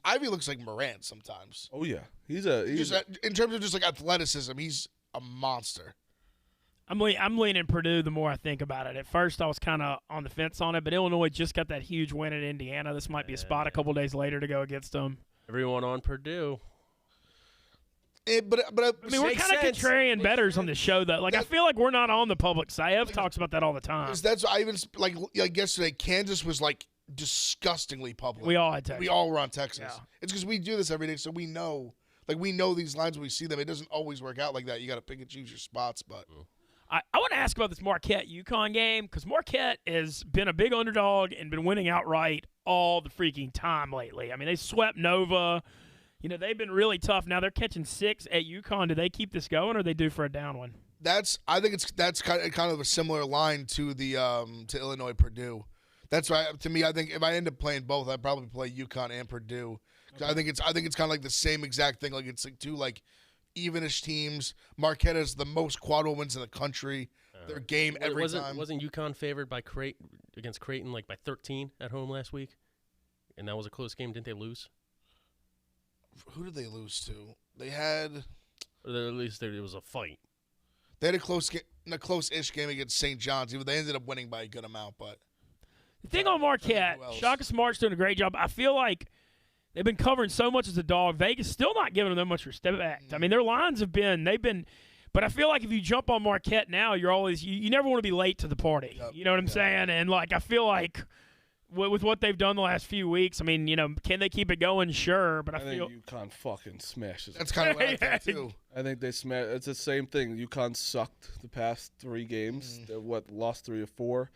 Ivy looks like Morant sometimes. Oh yeah. He's In terms of just like athleticism, he's a monster. I'm leaning Purdue the more I think about it. At first, I was kind of on the fence on it, but Illinois just got that huge win at Indiana. This might be a spot a couple days later to go against them. Everyone on Purdue. But I mean, we're kind of contrarian bettors on this show, though. Like, I feel like we're not on the public side. Ev talks about that all the time. that's I even like yesterday. Kansas was like disgustingly public. We all had Texas. We all were on Texas. Yeah. It's because we do this every day, so we know. Like we know these lines when we see them. It doesn't always work out like that. You got to pick and choose your spots, but I want to ask about this Marquette-UConn game because Marquette has been a big underdog and been winning outright all the freaking time lately. I mean, they swept Nova. You know, they've been really tough. Now they're catching 6 at UConn. Do they keep this going, or are they due for a down one? I think that's kind of a similar line to the to Illinois Purdue. That's right. To me, I think if I end up playing both, I'd probably play UConn and Purdue. Okay. I think it's kind of like the same exact thing. Like it's like two like evenish teams. Marquette has the most quadruple wins in the country. Their game every time. Wasn't UConn favored by against Creighton like by 13 at home last week? And that was a close game. Didn't they lose? Who did they lose to? They had. Or at least there was a fight. They had a close-ish game against St. John's. They ended up winning by a good amount, but. The thing on Marquette, Shaka Smart's doing a great job. I feel like they've been covering so much as a dog. Vegas still not giving them that much respect. I mean, their lines they've been, but I feel like if you jump on Marquette now, you're always you never want to be late to the party. Yep. You know what I'm saying? And like I feel like with what they've done the last few weeks, I mean, you know, can they keep it going? Sure, but I feel think UConn fucking smashes. That's kind of what I think too. I think they smash. It's the same thing. UConn sucked the past 3 games. They lost 3 or 4.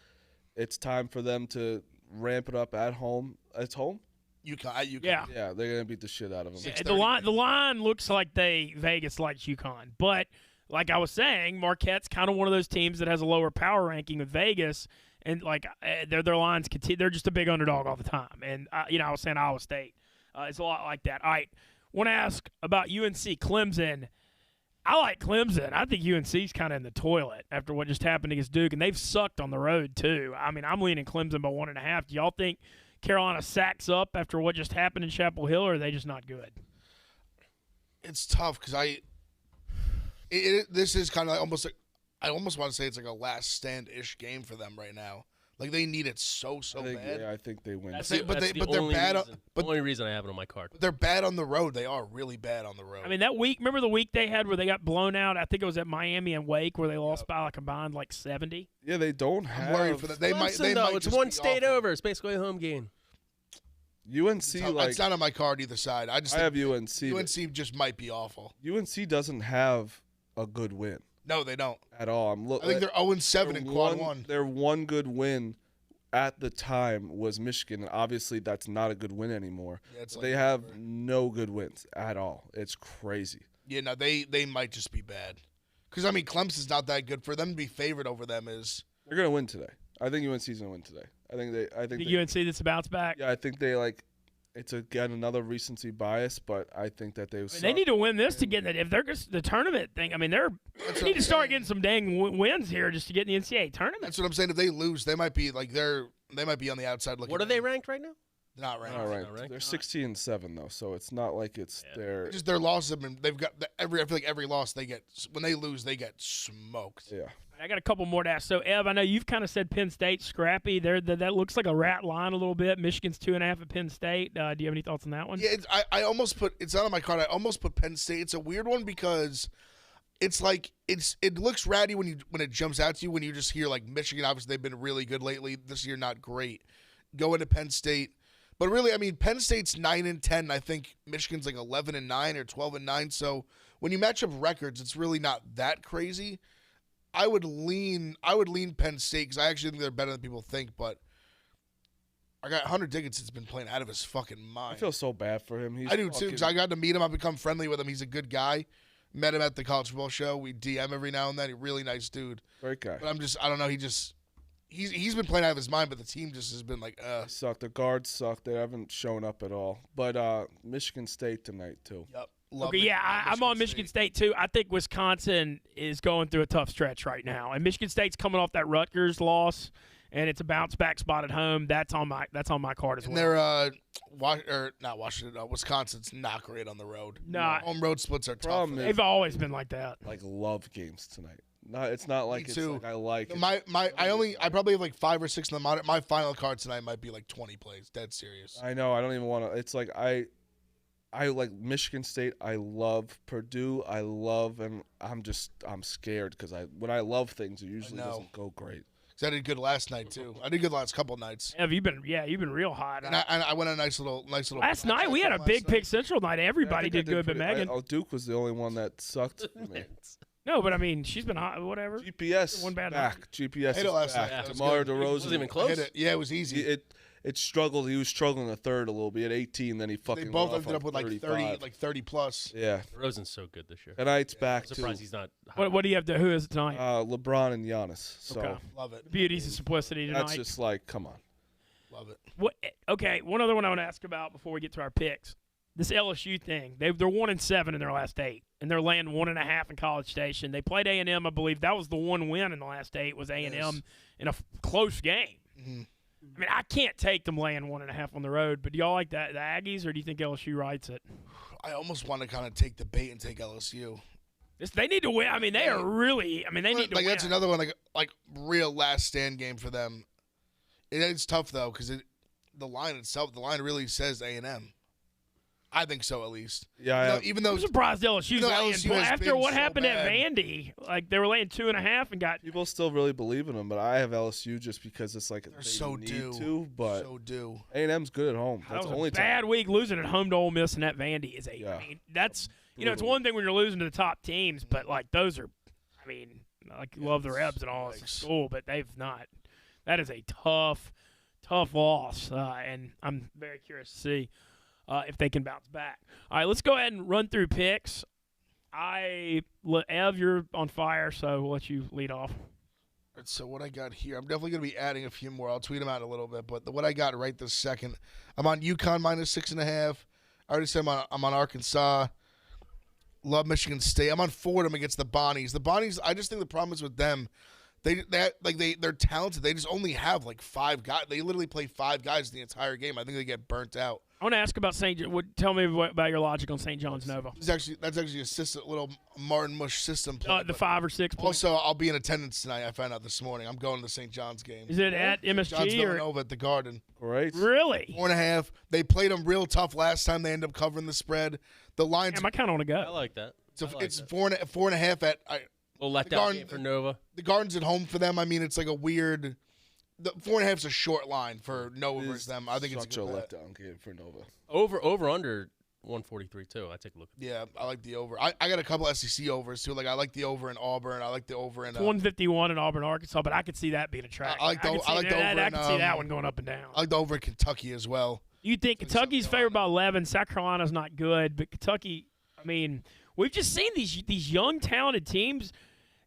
It's time for them to ramp it up at home. It's home? UConn. Yeah, they're going to beat the shit out of them. Yeah, the line looks like Vegas likes UConn. But like I was saying, Marquette's kind of one of those teams that has a lower power ranking with Vegas. And, like, their lines continue. They're just a big underdog all the time. And, you know, I was saying Iowa State. It's a lot like that. All right, want to ask about UNC Clemson. I like Clemson. I think UNC's kind of in the toilet after what just happened against Duke, and they've sucked on the road too. I mean, I'm leaning Clemson by 1.5. Do y'all think Carolina sacks up after what just happened in Chapel Hill, or are they just not good? It's tough because this is kind of like I almost want to say it's like a last stand-ish game for them right now. Like they need it so bad. Yeah, I think they win. That's the only reason I have it on my card. But they're bad on the road. They are really bad on the road. I mean, that week, remember the week they had where they got blown out? I think it was at Miami and Wake where they lost by a combined like 70. Yeah, they don't have. I'm worried for that. They might. It's one state over. It's basically a home game. UNC it's not on my card either side. I have UNC. UNC just might be awful. UNC doesn't have a good win. No, they don't at all. I think they're 0-7 in quad one. Their one good win at the time was Michigan, and obviously that's not a good win anymore. Yeah, they have no good wins at all. It's crazy. Yeah, no, they might just be bad. Because, I mean, Clemson's not that good. For them to be favored over them is... They're going to win today. I think UNC's going to win today. I think UNC that's a bounce back? Yeah, I think they, it's again another recency bias, but I think that they need to win this to get it. If they're just the tournament thing, I mean, they need to start getting some dang wins here just to get in the NCAA tournament. That's what I'm saying. If they lose, they might be they might be on the outside looking. What are they ranked right now? Not ranked. Not ranked. They're 16-7 though, so it's not like it's their. Just their losses have been. They've got I feel like every loss they get when they lose, they get smoked. Yeah. I got a couple more to ask. So, Ev, I know you've kind of said Penn State scrappy. That looks like a rat line a little bit. Michigan's 2.5 at Penn State. Do you have any thoughts on that one? Yeah, I almost put it's not on my card. I almost put Penn State. It's a weird one because it's like it looks ratty when it jumps out to you when you just hear like Michigan. Obviously, they've been really good lately. This year, not great. Go into Penn State, but really, I mean, Penn State's 9-10. I think Michigan's like 11-9 or 12-9. So when you match up records, it's really not that crazy. I would lean Penn State because I actually think they're better than people think. But I got Hunter Dickinson's been playing out of his fucking mind. I feel so bad for him. I do too because I got to meet him. I've become friendly with him. He's a good guy. Met him at the college football show. We DM every now and then. He's a really nice dude. Great guy. But I don't know. He's been playing out of his mind, but the team just has been like, They suck. The guards suck. They haven't shown up at all. But Michigan State tonight too. Yep. Okay, yeah, I'm on Michigan State too. I think Wisconsin is going through a tough stretch right now, and Michigan State's coming off that Rutgers loss, and it's a bounce back spot at home. That's on my card as well. And they're not Washington. Wisconsin's not great on the road. No, home road splits are tough. They've always been like that. Like love games tonight. No, it's not like it's like I like it. I probably have like 5 or 6 in the monitor. My final card tonight might be like 20 plays. Dead serious. I know. I don't even want to. It's like I like Michigan State. I love Purdue. and I'm scared because when I love things, it usually doesn't go great. I did good last night too. I did good last couple nights. You've been real hot. And I went a nice little. Last night we had a big Pick Central night. Everybody did good, but Megan. Duke was the only one that sucked for me. No, but I mean, she's been hot. Whatever. GPS One bad back. night. GPS Hit it is last back. night. That was DeMar good. It wasn't DeRozan. even close. Hit it. Yeah, it was easy. It struggled. He was struggling the third a little bit. At 18, then he fucking They both went off ended up with like 35. 30 plus. Yeah. Rosen's so good this year. Tonight's back I'm too. surprised he's not. high. What do you have to? Who is it tonight? LeBron and Giannis. So Okay. Love it. Beauties and simplicity tonight. that's just like, come on. Love it. What? Okay, one other one I want to ask about before we get to our picks. This LSU thing. They're 1-7 in their last 8, and they're laying 1.5 in College Station. They played A&M, I believe. That was the one win in the last 8 was A&M Yes. in a close game. Mm-hmm. I mean, I can't take them laying 1.5 on the road. But do y'all like that the Aggies, or do you think LSU writes it? I almost want to kind of take the bait and take LSU. They need to win. I mean, they are really. I mean, they need to like win. that's another one like real last stand game for them. It's tough though because the line really says A&M. I think so at least. Yeah, Even though I'm surprised LSU's though laying LSU has after been what so happened at bad. Vandy. Like they were laying 2.5 and got. people still really believe in them, but I have LSU just because it's like they're they so need due. to. But so due. A&M's good at home. That That's was the only a bad week losing at home to Ole Miss and at Vandy is a. Yeah. I mean, that's it's Brutal. one thing when you're losing to the top teams, but like those are. I mean, like love the Rebs and all. It's yikes. cool, but they've not. That is a tough loss, and I'm very curious to see if they can bounce back. All right, let's go ahead and run through picks. Ev, you're on fire, so we'll let you lead off. So what I got here, I'm definitely going to be adding a few more. I'll tweet them out in a little bit, but what I got right this second, I'm on UConn -6.5. I already said I'm on Arkansas. Love Michigan State. I'm on Fordham against the Bonnies. The Bonnies, I just think the problem is with them. They're talented. They just only have like 5 guys. They literally play 5 guys the entire game. I think they get burnt out. I want to ask about St. Tell me about your logic on St. John's Nova. That's actually a system, little Martin Mush system play. The 5 or 6 points. Also, I'll be in attendance tonight. I found out this morning. I'm going to the St. John's game. Is it at John's MSG or Villanova at the Garden. Right? really? 4.5. They played them real tough last time. They ended up covering the spread. The line's Damn, I kind of want to I go. like that. it's 4.5 at. We'll let that Garden- game for Nova. The Garden's at home for them. I mean, it's like a weird. The 4.5 is a short line for Nova It versus is them. I think it's such a a good bet. letdown game for Nova. Over under 143 too. I take a look. Yeah, I like the over. I got a couple SEC overs too. Like I like the over in Auburn. I like the over in. It's 151 in Auburn, Arkansas, but I could see that being a track. I like the- I like the over I in, could see that one going up and down. I like the over in Kentucky as well. You think Kentucky's South favored by 11? South Carolina's not good, but Kentucky. I mean, we've just seen these young talented teams.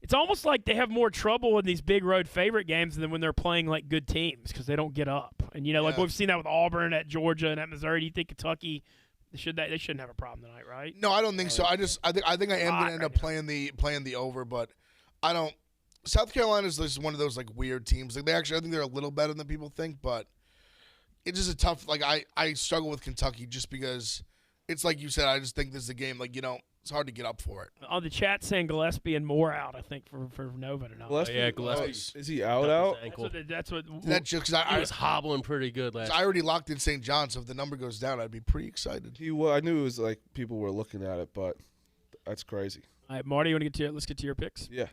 It's almost like they have more trouble in these big road favorite games than when they're playing like good teams because they don't get up. And like Yeah. we've seen that with Auburn, at Georgia, and at Missouri. Do you think Kentucky they shouldn't have a problem tonight, right? No, I don't think so. I think I am going hot to end right up playing the over, but I don't. South Carolina is just one of those like weird teams. Like I think they're a little better than people think, but it's just a tough. Like I struggle with Kentucky just because it's like you said. I just think this is a game like it's hard to get up for it. On the chat saying Gillespie and Moore out, I think for Nova tonight. Gillespie, yeah, Gillespie's- is he out? That's what That's just because He was hobbling pretty good last. I already locked in St. John, so if the number goes down, I'd be pretty excited. I knew it was like people were looking at it, but that's crazy. All right, Marty, you want to let's get to your picks. Yeah.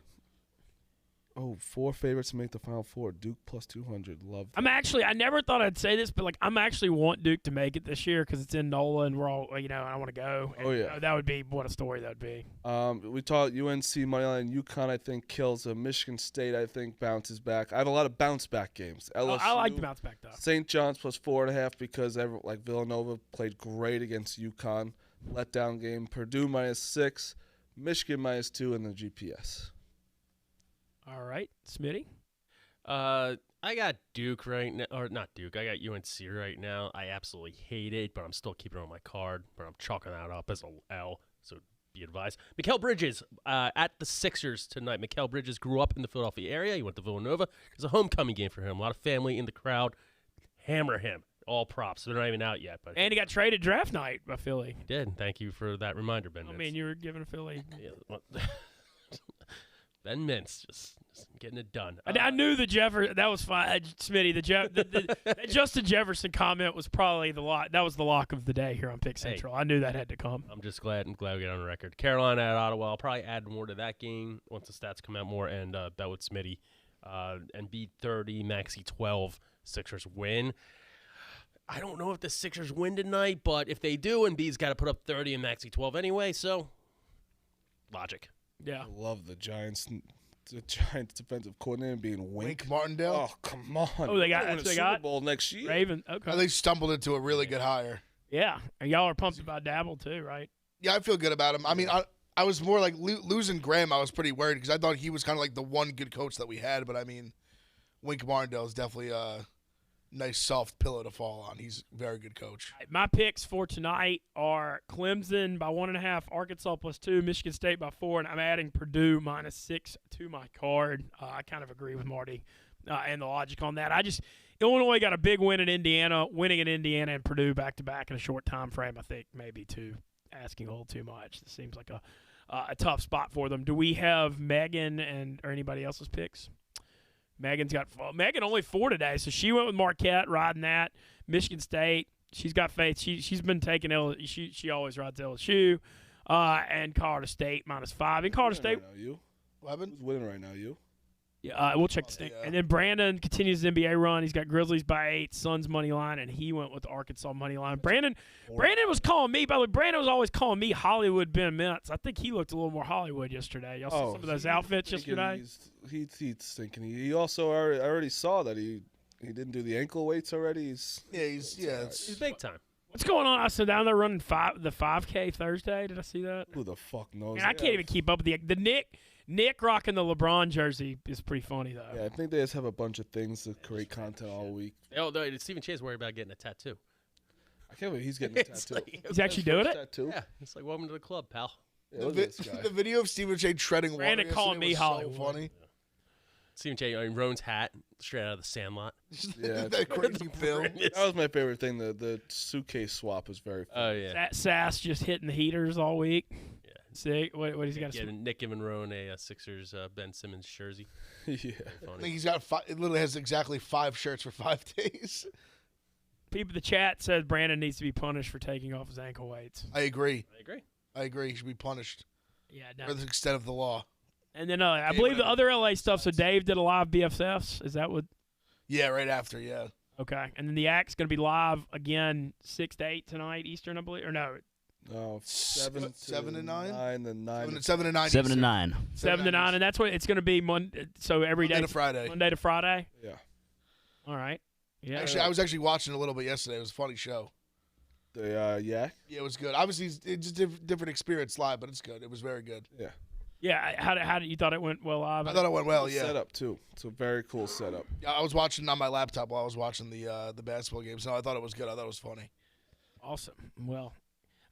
Oh, 4 favorites to make the Final Four. Duke plus 200. Love that. I never thought I'd say this, but like I'm actually want Duke to make it this year because it's in NOLA and we're all I want to go. And, Oh, yeah. that would be what a story that would be. We talked UNC moneyline. UConn, I think, kills them. Michigan State, I think, bounces back. I have a lot of bounce back games. LSU, I like the bounce back though. St. John's plus 4.5 because Villanova played great against UConn. Letdown game. Purdue -6. Michigan -2 in the GPS. All right, Smitty. I got Duke right now, or not Duke. I got UNC right now. I absolutely hate it, but I'm still keeping it on my card. But I'm chalking that up as a L. So be advised. Mikal Bridges at the Sixers tonight. Mikal Bridges grew up in the Philadelphia area. He went to Villanova. It's a homecoming game for him. A lot of family in the crowd. Hammer him. All props. They're not even out yet, but And he got traded draft night by Philly. he did. Thank you for that reminder, Ben. I Mintz. mean, you were giving Philly. Yeah, well, Ben Mintz just getting it done. I knew the that was fine, Smitty. The Justin Jefferson comment was probably the lock. That was the lock of the day here on Pick Central. I knew that had to come. I'm just glad we get on record. Carolina at Ottawa. I'll probably add more to that game once the stats come out more. And bet with Smitty. Embiid 30, Maxey 12. Sixers win. I don't know if the Sixers win tonight, but if they do, Embiid's got to put up 30 and Maxey 12 anyway. So logic. Yeah. I love the Giants defensive coordinator being Wink Martindale. Oh, come on. Oh, they got- They're that's winning they a got? Super Bowl next year. Raven. Okay. They stumbled into a really good hire. Yeah. And y'all are pumped about Dabble too, right? Yeah, I feel good about him. I mean, I was more like losing Graham. I was pretty worried because I thought he was kind of like the one good coach that we had. But I mean, Wink Martindale is definitely a nice soft pillow to fall on. He's a very good coach. My picks for tonight are Clemson by 1.5, Arkansas +2, Michigan State by 4, and I'm adding Purdue -6 to my card. I kind of agree with Marty and the logic on that. Illinois got a big win in Indiana, winning in Indiana and Purdue back-to-back in a short time frame. I think maybe asking a little too much. It seems like a tough spot for them. Do we have Megan or anybody else's picks? Megan only 4 today, so she went with Marquette, riding that. Michigan State, she's got faith. She's been taking she always rides LSU, and Colorado State -5. And Colorado State, Right now, you. What happened? Who's winning right now? You. yeah, we'll check the state. Yeah. And then Brandon continues his NBA run. He's got Grizzlies by 8, Suns money line, and he went with the Arkansas money line. Brandon was calling me. By the way, Brandon was always calling me Hollywood Ben Mintz. I think he looked a little more Hollywood yesterday. Y'all saw some of those outfits yesterday. He's thinking. He also already saw that he didn't do the ankle weights already. It's He's big time. What's going on? I said down there running the 5K Thursday. Did I see that? Who the fuck knows? Man, I can't even keep up with the Nick rocking the LeBron jersey is pretty funny though. Yeah, I think they just have a bunch of things to create content all week. Oh, no, Stephen Che's worried about getting a tattoo. I can't believe he's getting a It's tattoo. like- He's actually doing it. Tattoo. Yeah, it's like welcome to the club, pal. Yeah, look at this guy. The video of Stephen J. treading water Brandon calling yesterday me was Hollywood. so funny. Stephen J. in Roan's hat, straight out of the Sandlot. Yeah. That crazy film. That was my favorite thing. The suitcase swap was very Oh funny. yeah. Sass just hitting the heaters all week. Yeah. See what he's got. Yeah, Nick giving Roan a Sixers Ben Simmons jersey. Yeah. I Funny. think he's got it literally has exactly 5 shirts for 5 days. People, the chat says Brandon needs to be punished for taking off his ankle weights. I agree. I agree. He should be punished Yeah, to the extent of the law. And then I believe the other LA stuff. So Dave did a live BFFs. Is that what? Yeah, right after, yeah. Okay. And then the act's going to be live again 6 to 8 tonight Eastern, I believe. Or no, No, 7 to 9? 9, then 9. 7 to 9. 7 to 9. 7 to 9, and that's what it's going to be. So every Monday day to Friday. Monday to Friday. Yeah. All right. Yeah. Actually, I was actually watching a little bit yesterday. It was a funny show. The Yak. Yeah, it was good. Obviously, it's just a different experience live, but it's good. It was very good. Yeah. Yeah. How did you thought it went well live? I thought it went well, yeah. Setup too. It's a very cool setup. Yeah, I was watching on my laptop while I was watching the basketball game, so I thought it was good. I thought it was funny. Awesome. Well,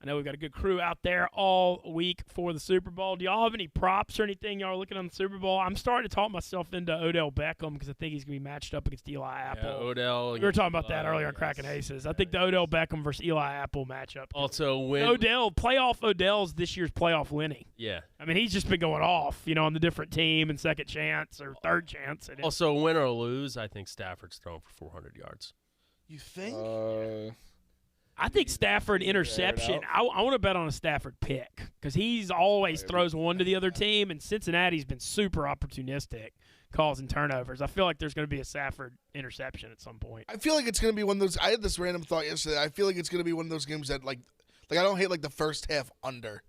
I know we've got a good crew out there all week for the Super Bowl. Do y'all have any props or anything y'all are looking on the Super Bowl? I'm starting to talk myself into Odell Beckham because I think he's going to be matched up against Eli Apple. Yeah, Odell. We were talking about that earlier on Cracking Aces. I think the Odell Beckham versus Eli Apple matchup. Also, when Odell's this year's playoff winning. yeah. I mean, he's just been going off, on the different team and second chance or third chance. Also, win or lose, I think Stafford's throwing for 400 yards. You think? I think Stafford interception. I want to bet on a Stafford pick because he's always throws one to the other team, and Cincinnati's been super opportunistic, causing turnovers. I feel like there's going to be a Stafford interception at some point. I feel like it's going to be one of those. I had this random thought yesterday. I feel like it's going to be one of those games that, like I don't hate, like, the first half under.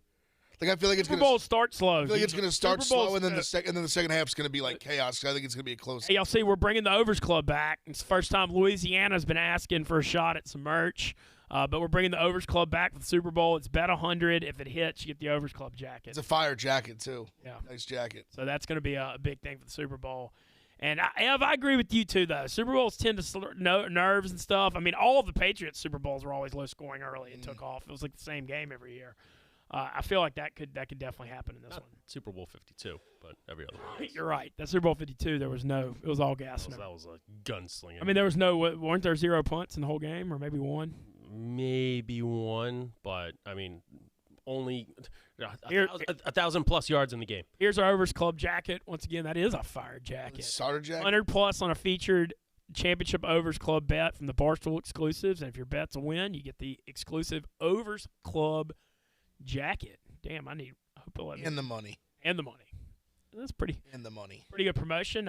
Like, I feel like it's Super going Bowl starts slow. I feel like it's going to start Super Bowl's slow, and then gonna- the second half is going to be like chaos. I think it's going to be a close. Hey, y'all see, we're bringing the Overs Club back. It's the first time Louisiana's been asking for a shot at some merch. But we're bringing the Overs Club back for the Super Bowl. It's bet 100. If it hits, you get the Overs Club jacket. It's a fire jacket too. Yeah. Nice jacket. So that's going to be a big thing for the Super Bowl. And Ev, I agree with you too, though. Super Bowls tend to nerves and stuff. I mean, all of the Patriots Super Bowls were always low scoring early and took off. It was like the same game every year. I feel like that could definitely happen in this Not one. Super Bowl 52, but every other one. You're right. That Super Bowl 52, it was all gas. That was a gunslinger. I mean, weren't there 0 punts in the whole game, or maybe one? maybe one, but I mean, only Here- 1,000+ yards in the game. Here's our Overs Club jacket. Once again, that is a fire jacket. Starter jacket. 100+ on a featured championship Overs Club bet from the Barstool exclusives. And if your bet's a win, you get the exclusive Overs Club jacket. Damn, I hope they'll let me. And the money. And the money. That's pretty And the money. good promotion.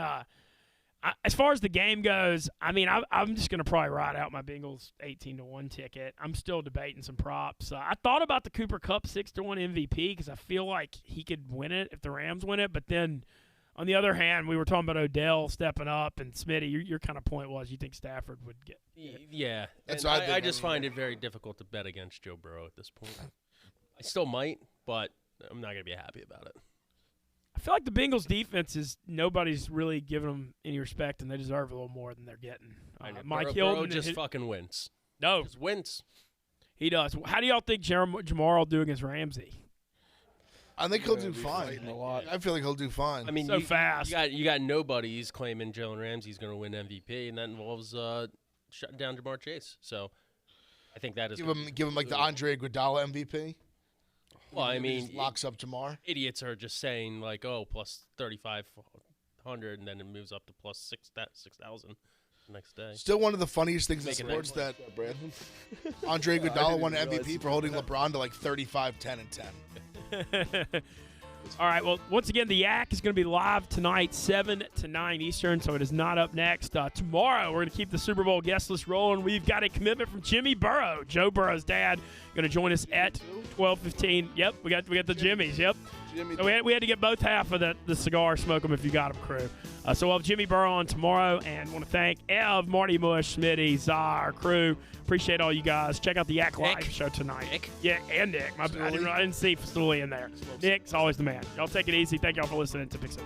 As far as the game goes, I mean, I'm just going to probably ride out my Bengals 18-1 ticket. I'm still debating some props. I thought about the Cooper Kupp 6-1 MVP because I feel like he could win it if the Rams win it. But then, on the other hand, we were talking about Odell stepping up, and Smitty, your kind of point was you think Stafford would get it. Yeah. That's And what I think. I just find it very difficult to bet against Joe Burrow at this point. I still might, but I'm not going to be happy about it. I feel like the Bengals defense is nobody's really giving them any respect, and they deserve a little more than they're getting. I know. Mike Burrow Hilton just fucking wins. No, Just wins. he does. How do y'all think Jamar will do against Ramsey? I think he'll do be fine. fighting a lot. I feel like he'll do fine. I mean, So fast. You got nobody's claiming Jalen Ramsey's going to win MVP, and that involves shutting down Jamar Chase. So I think that is give him like the Andre Iguodala MVP. Well, I He mean, just locks up Jamar. idiots are just saying like, oh, plus 3,500, and then it moves up to plus 6,000 the next day. Still one of the funniest things in Making sports that Brandon. Andre Iguodala won didn't realize MVP for holding LeBron to like 35, 10, and 10. All right, well, once again, the Yak is going to be live tonight, 7 to 9 Eastern, so it is not up next. Tomorrow, we're going to keep the Super Bowl guest list rolling. We've got a commitment from Jimmy Burrow, Joe Burrow's dad, going to join us at 12:15. Yep, we got the Jimmys, yep. So we had to get both half of the cigar smoke 'em if you got them, crew. So we'll have Jimmy Burrow on tomorrow, and want to thank Ev, Marty Mush, Smitty, Czar, crew. Appreciate all you guys. Check out the Yak Live show tonight. Nick. Yeah, and Nick. I didn't see Fastuli in there. Nick's always the man. Y'all take it easy. Thank y'all for listening to Pick 7.